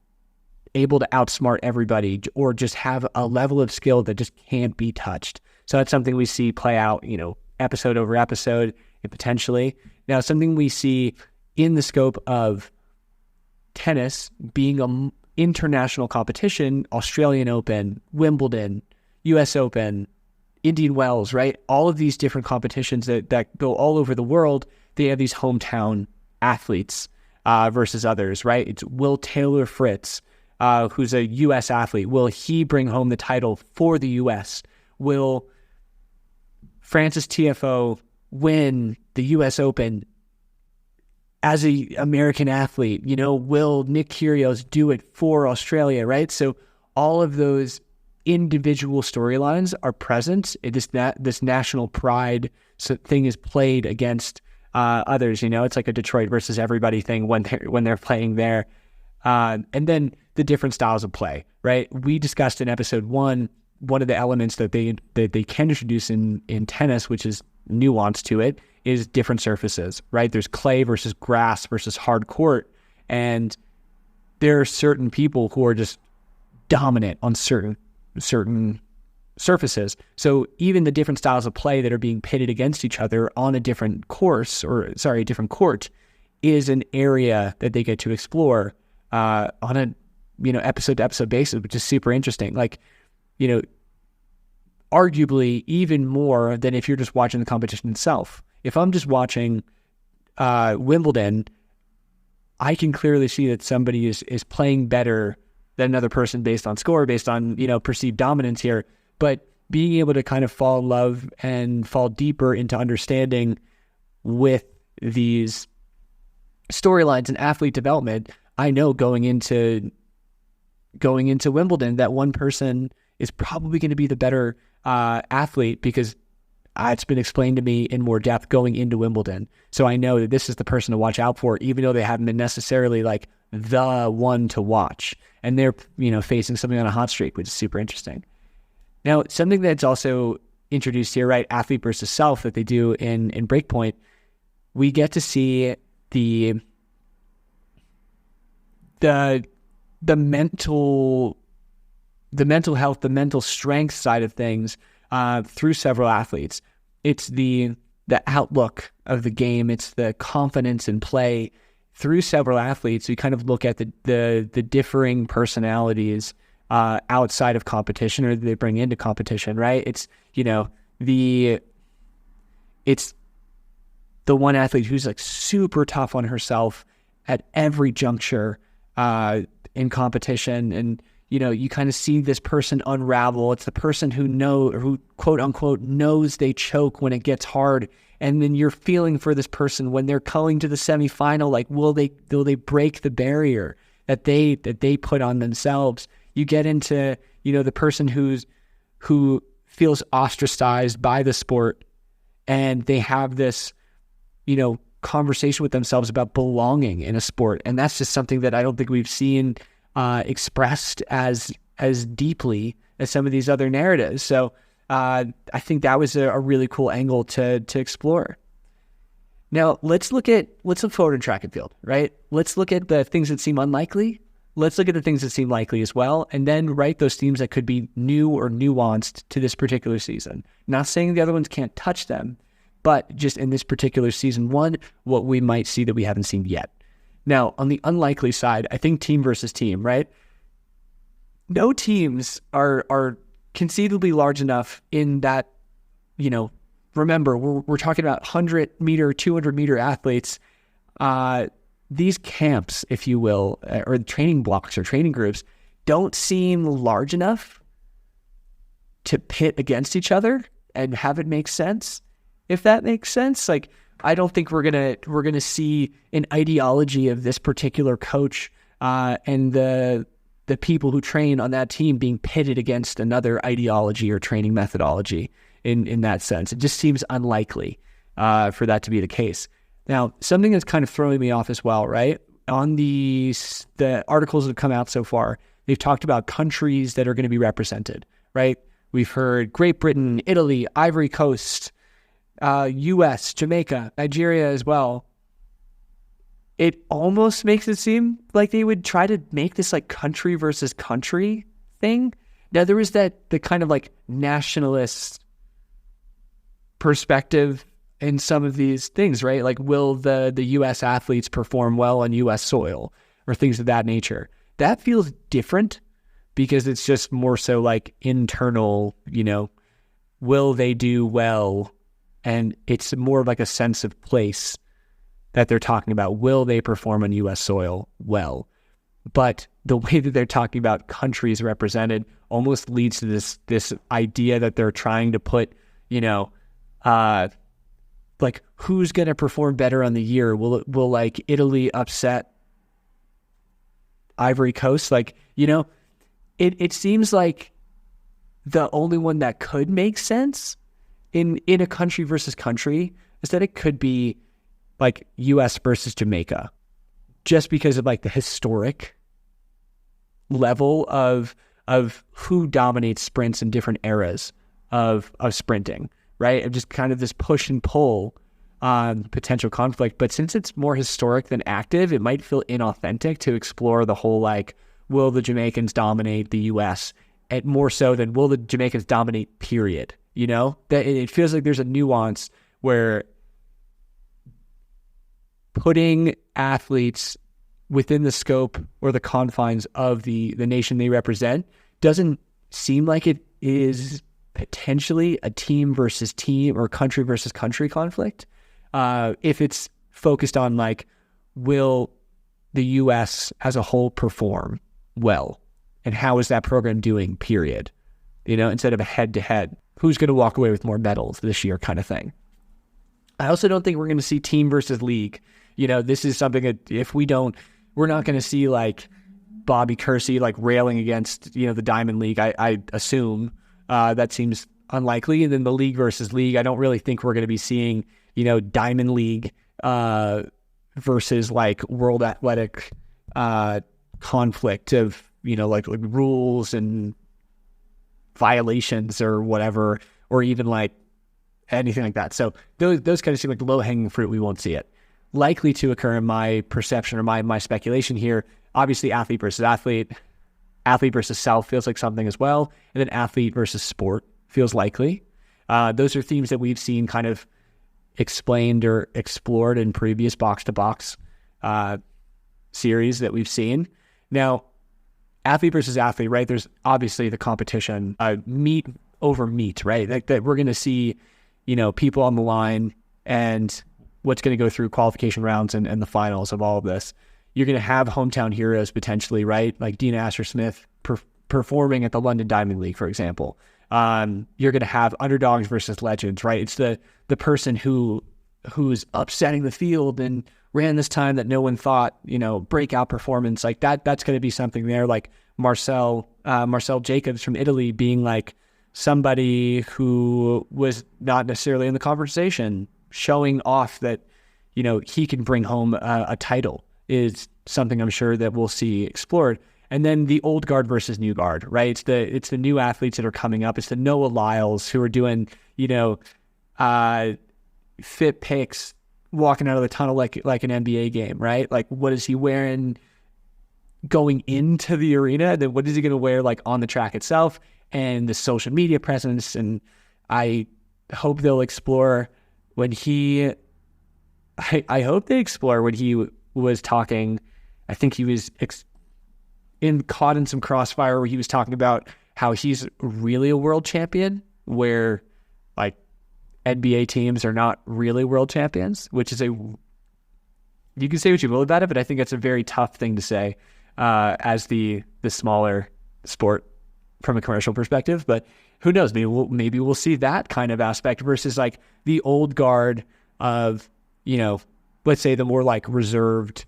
able to outsmart everybody, or just have a level of skill that just can't be touched. So that's something we see play out, episode over episode, and potentially. Now, something we see in the scope of tennis being an international competition, Australian Open, Wimbledon, US Open, Indian Wells, right? All of these different competitions that go all over the world, they have these hometown athletes versus others, right? It's Will Taylor Fritz, who's a U.S. athlete. Will he bring home the title for the U.S.? Will Francis Tiafoe win the U.S. Open as an American athlete? Will Nick Kyrgios do it for Australia, right? So all of those individual storylines are present. This national pride thing is played against others. It's like a Detroit versus everybody thing when they're playing there. And then the different styles of play, right? We discussed in episode one of the elements that they can introduce in tennis, which is nuance to it, is different surfaces, right? There's clay versus grass versus hard court. And there are certain people who are just dominant on certain surfaces. So even the different styles of play that are being pitted against each other on a different different court is an area that they get to explore on a episode to episode basis, which is super interesting. Like, arguably even more than if you're just watching the competition itself. If I'm just watching Wimbledon, I can clearly see that somebody is playing better than another person based on score, based on, perceived dominance here. But being able to kind of fall in love and fall deeper into understanding with these storylines and athlete development, I know going into Wimbledon that one person is probably going to be the better athlete because it's been explained to me in more depth going into Wimbledon. So I know that this is the person to watch out for, even though they haven't been necessarily like the one to watch. And they're, facing something on a hot streak, which is super interesting. Now, something that's also introduced here, right? Athlete versus self that they do in Breakpoint. We get to see the mental health, the mental strength side of things through several athletes. It's the outlook of the game. It's the confidence in play through several athletes. We kind of look at the differing personalities outside of competition, or they bring into competition, right? It's, it's the one athlete who's like super tough on herself at every juncture in competition. And, you kind of see this person unravel. It's the person who quote unquote knows they choke when it gets hard. And then you're feeling for this person when they're coming to the semifinal, like, will they break the barrier that they put on themselves? You get into, the person who feels ostracized by the sport, and they have this, conversation with themselves about belonging in a sport. And that's just something that I don't think we've seen expressed as deeply as some of these other narratives. So I think that was a really cool angle to explore. Now let's look forward in track and field, right? Let's look at the things that seem unlikely. Let's look at the things that seem likely as well, and then write those themes that could be new or nuanced to this particular season. Not saying the other ones can't touch them, but just in this particular season one, what we might see that we haven't seen yet. Now, on the unlikely side, I think team versus team, right? No teams are conceivably large enough in that, remember, we're talking about 100-meter, 200-meter athletes. These camps, if you will, or training blocks or training groups, don't seem large enough to pit against each other and have it make sense. If that makes sense, like, I don't think we're gonna see an ideology of this particular coach and the people who train on that team being pitted against another ideology or training methodology in that sense. It just seems unlikely for that to be the case. Now, something that's kind of throwing me off as well, right? On the articles that have come out so far, they've talked about countries that are going to be represented, right? We've heard Great Britain, Italy, Ivory Coast, US, Jamaica, Nigeria as well. It almost makes it seem like they would try to make this like country versus country thing. Now, there is the kind of like nationalist perspective in some of these things, right? Like, will the US athletes perform well on US soil or things of that nature? That feels different because it's just more so like internal, will they do well? And it's more of like a sense of place that they're talking about. Will they perform on US soil well? But the way that they're talking about countries represented almost leads to this idea that they're trying to put, like, who's going to perform better on the year? Will like Italy upset Ivory Coast? Like, it seems like the only one that could make sense in a country versus country is that it could be like US versus Jamaica, just because of like the historic level of who dominates sprints in different eras of sprinting, right? And just kind of this push and pull on potential conflict. But since it's more historic than active, it might feel inauthentic to explore the whole, like, will the Jamaicans dominate the US? And more so than will the Jamaicans dominate, period. That it feels like there's a nuance where putting athletes within the scope or the confines of the nation they represent doesn't seem like it is potentially a team versus team or country versus country conflict. If it's focused on like, will the US as a whole perform well? And how is that program doing, period? Instead of a head-to-head, who's going to walk away with more medals this year kind of thing. I also don't think we're going to see team versus league. This is something that we're not going to see like Bobby Kersey like railing against, the Diamond League. I assume that seems unlikely. And then the league versus league, I don't really think we're going to be seeing, Diamond League versus like World Athletic conflict of, like rules and violations or whatever, or even like anything like that. So those kind of seem like low-hanging fruit. We won't see it. Likely to occur in my perception or my speculation here, obviously athlete versus athlete, athlete versus self feels like something as well, and then athlete versus sport feels likely. Those are themes that we've seen kind of explained or explored in previous box-to-box series that we've seen. Now, athlete versus athlete, right? There's obviously the competition, meet over meet, right? Like that we're going to see, people on the line and what's going to go through qualification rounds and the finals of all of this. You're going to have hometown heroes potentially, right? Like Dina Asher-Smith performing at the London Diamond League, for example. You're going to have underdogs versus legends, right? It's the person who's upsetting the field and ran this time that no one thought, breakout performance like that. That's going to be something there. Like Marcel Jacobs from Italy being like somebody who was not necessarily in the conversation, showing off that, he can bring home a title is something I'm sure that we'll see explored. And then the old guard versus new guard, right? It's the new athletes that are coming up. It's the Noah Lyles who are doing, fit picks, walking out of the tunnel like an NBA game, right? Like, what is he wearing going into the arena? Then what is he going to wear like on the track itself? And the social media presence. And I hope they'll explore when I hope they explore when he was talking. I think he was caught in some crossfire where he was talking about how he's really a world champion, where like NBA teams are not really world champions, which is you can say what you will about it, but I think it's a very tough thing to say as the smaller sport from a commercial perspective. But who knows? Maybe we'll see that kind of aspect versus like the old guard of, let's say the more like reserved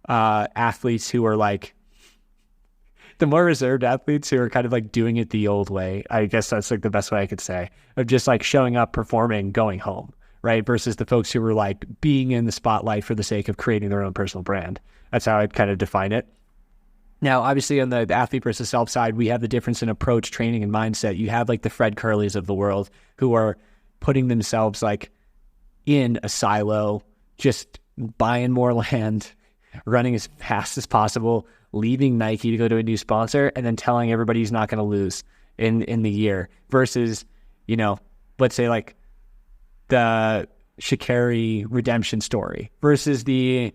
athletes who are like the more reserved athletes who are kind of like doing it the old way. I guess that's like the best way I could say, of just like showing up, performing, going home, right? Versus the folks who were like being in the spotlight for the sake of creating their own personal brand. That's how I'd kind of define it. Now, obviously on the athlete versus self side, we have the difference in approach, training, and mindset. You have like the Fred Curleys of the world who are putting themselves like in a silo, just buying more land, running as fast as possible, leaving Nike to go to a new sponsor, and then telling everybody he's not going to lose in the year versus, let's say like the Sha'Carri redemption story versus the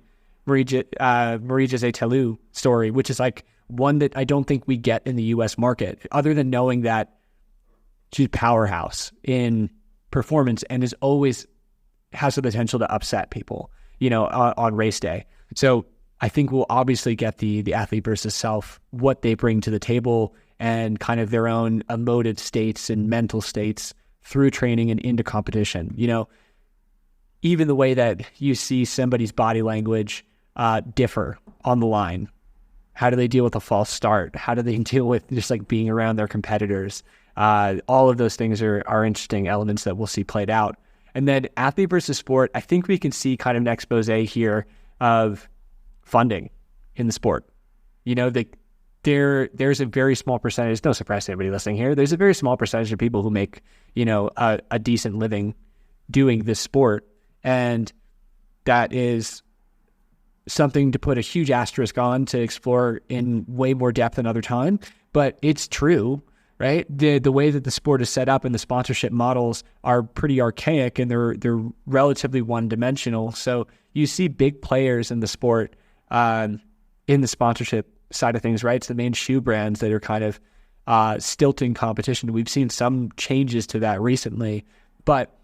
Marie-Josée Tellou story, which is like one that I don't think we get in the U.S. market, other than knowing that she's powerhouse in performance and is always has the potential to upset people, on race day. So I think we'll obviously get the athlete versus self, what they bring to the table and kind of their own emotive states and mental states through training and into competition. Even the way that you see somebody's body language differ on the line. How do they deal with a false start? How do they deal with just like being around their competitors? All of those things are interesting elements that we'll see played out. And then athlete versus sport, I think we can see kind of an expose here of funding in the sport. There's a very small percentage, no surprise to anybody listening here, there's a very small percentage of people who make, a decent living doing this sport. And that is something to put a huge asterisk on to explore in way more depth another time. But it's true, right? The way that the sport is set up and the sponsorship models are pretty archaic and they're relatively one-dimensional. So you see big players in the sport in the sponsorship side of things, right? It's the main shoe brands that are kind of stilting competition. We've seen some changes to that recently, but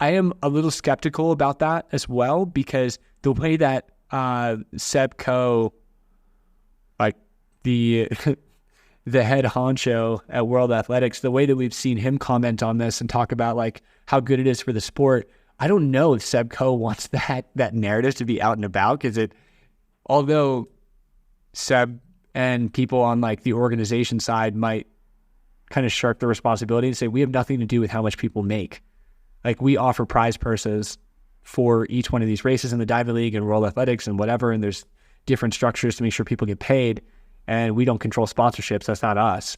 I am a little skeptical about that as well, because the way that Seb Coe, like the head honcho at World Athletics, the way that we've seen him comment on this and talk about like how good it is for the sport, I don't know if Seb Coe wants that narrative to be out and about, because although Seb and people on like the organization side might kind of shirk the responsibility and say, we have nothing to do with how much people make. Like, we offer prize purses for each one of these races in the Diamond League and World Athletics and whatever, and there's different structures to make sure people get paid, and we don't control sponsorships. That's not us.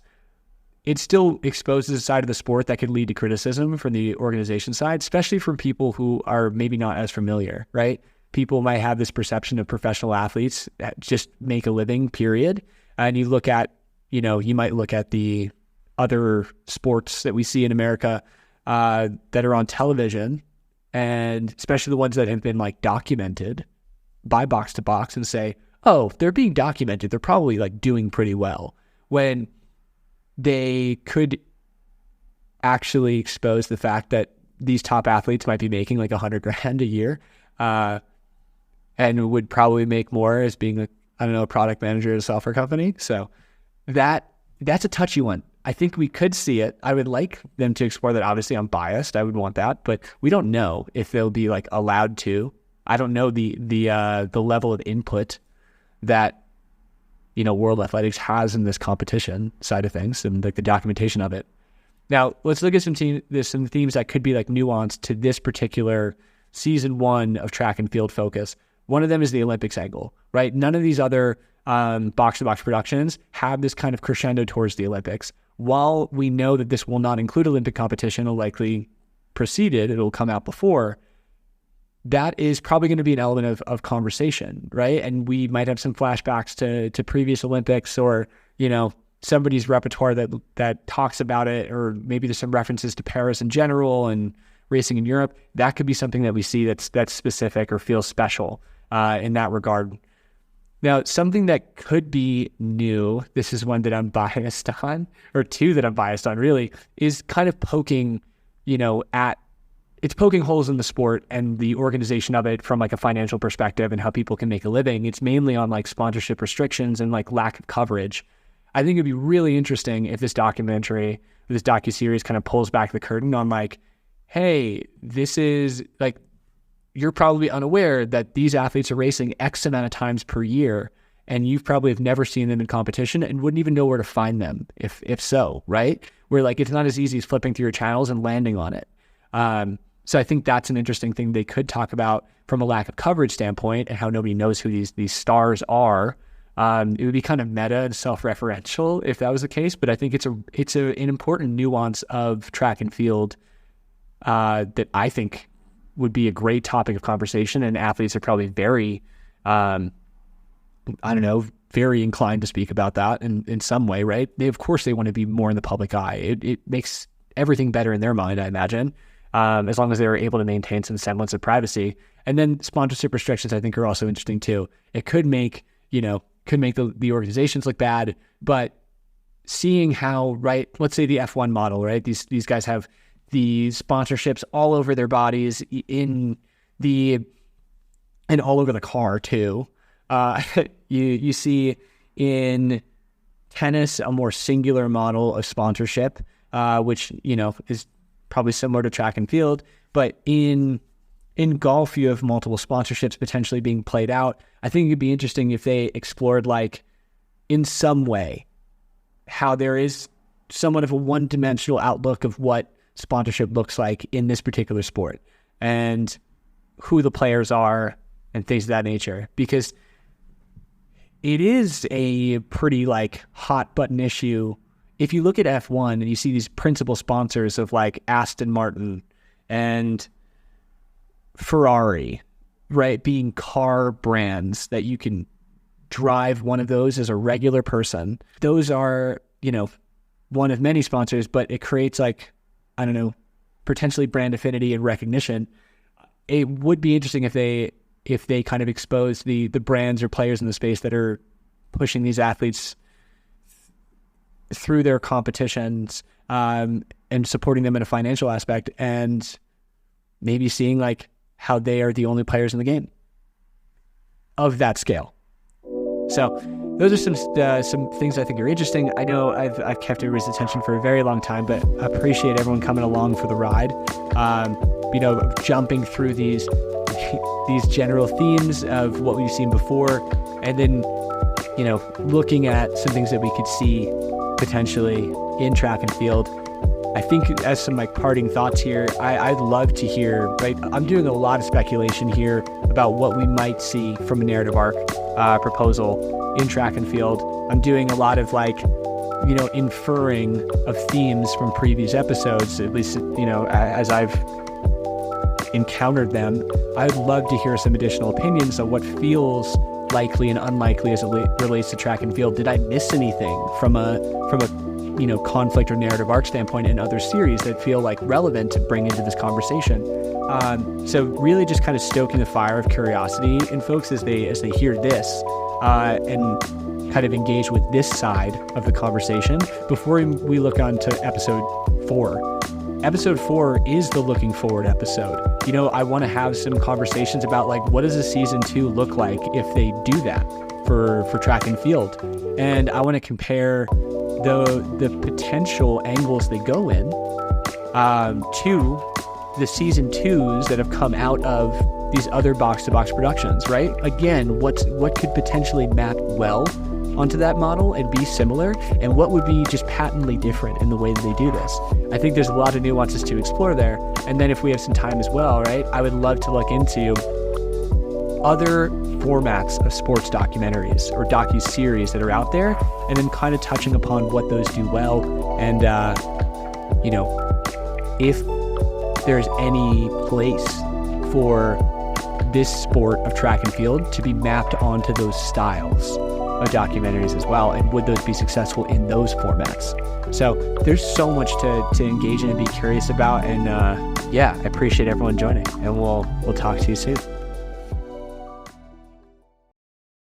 it still exposes a side of the sport that could lead to criticism from the organization side, especially from people who are maybe not as familiar, right? People might have this perception of professional athletes that just make a living, period. And you look at, you might look at the other sports that we see in America that are on television, and especially the ones that have been like documented by Box to Box, and say, oh, they're being documented, they're probably like doing pretty well, when they could actually expose the fact that these top athletes might be making like $100,000 a year, and would probably make more as being a product manager at a software company. So that's a touchy one. I think we could see it. I would like them to explore that. Obviously, I'm biased. I would want that, but we don't know if they'll be like allowed to. I don't know the level of input that World Athletics has in this competition side of things, and like the documentation of it. Now, let's look at some themes that could be like nuanced to this particular season 1 of track and field focus. One of them is the Olympics angle, right? None of these other box-to-box productions have this kind of crescendo towards the Olympics. While we know that this will not include Olympic competition, it'll likely precede it, it'll come out before, that is probably going to be an element of conversation, right? And we might have some flashbacks to previous Olympics, or, somebody's repertoire that talks about it, or maybe there's some references to Paris in general and racing in Europe. That could be something that we see that's specific or feels special in that regard. Now, something that could be new, this is one that I'm biased on, or two that I'm biased on really, is kind of poking, it's poking holes in the sport and the organization of it from like a financial perspective and how people can make a living. It's mainly on like sponsorship restrictions and like lack of coverage. I think it'd be really interesting if this documentary, this docuseries kind of pulls back the curtain on like, hey, this is like, you're probably unaware that these athletes are racing X amount of times per year, and you probably have never seen them in competition and wouldn't even know where to find them if so, right? Where like it's not as easy as flipping through your channels and landing on it. So I think that's an interesting thing they could talk about from a lack of coverage standpoint, and how nobody knows who these stars are. It would be kind of meta and self-referential if that was the case, but I think it's an important nuance of track and field that I think would be a great topic of conversation, and athletes are probably very, very inclined to speak about that in some way, right? Of course they want to be more in the public eye. It makes everything better in their mind, I imagine, as long as they're able to maintain some semblance of privacy. And then sponsorship restrictions, I think, are also interesting too. It could make, the organizations look bad, but seeing how, right, let's say the F1 model, right? These guys have the sponsorships all over their bodies and all over the car too. You see in tennis a more singular model of sponsorship, which is probably similar to track and field. But in golf, you have multiple sponsorships potentially being played out. I think it'd be interesting if they explored, like, in some way, how there is somewhat of a one-dimensional outlook of what sponsorship looks like in this particular sport, and who the players are and things of that nature, because it is a pretty like hot button issue. If you look at F1 and you see these principal sponsors of like Aston Martin and Ferrari, right, being car brands that you can drive one of those as a regular person, those are, one of many sponsors, but it creates like, potentially brand affinity and recognition. It would be interesting if they kind of exposed the brands or players in the space that are pushing these athletes through their competitions, and supporting them in a financial aspect, and maybe seeing like how they are the only players in the game of that scale. So those are some things I think are interesting. I know I've kept everybody's attention for a very long time, but I appreciate everyone coming along for the ride. Jumping through these general themes of what we've seen before, and then looking at some things that we could see potentially in track and field. I think as some like parting thoughts here, I'd love to hear, right? I'm doing a lot of speculation here about what we might see from a narrative arc proposal in track and field. I'm doing a lot of like inferring of themes from previous episodes, at least, as I've encountered them. I'd love to hear some additional opinions on what feels likely and unlikely as it relates to track and field. Did I miss anything from a conflict or narrative arc standpoint in other series that feel like relevant to bring into this conversation? So really just kind of stoking the fire of curiosity in folks as they hear this and kind of engage with this side of the conversation before we look on to episode 4. Episode 4 is the looking forward episode. I want to have some conversations about what does a season 2 look like if they do that for track and field. And I want to compare the potential angles they go in to the season 2s that have come out of these other box-to-box productions, right? Again, what could potentially map well onto that model and be similar, and what would be just patently different in the way that they do this? I think there's a lot of nuances to explore there. And then if we have some time as well, right, I would love to look into other formats of sports documentaries or docuseries that are out there, and then kind of touching upon what those do well, and if there's any place for this sport of track and field to be mapped onto those styles of documentaries as well, and would those be successful in those formats? So there's so much to engage in and be curious about, and I appreciate everyone joining, and we'll talk to you soon.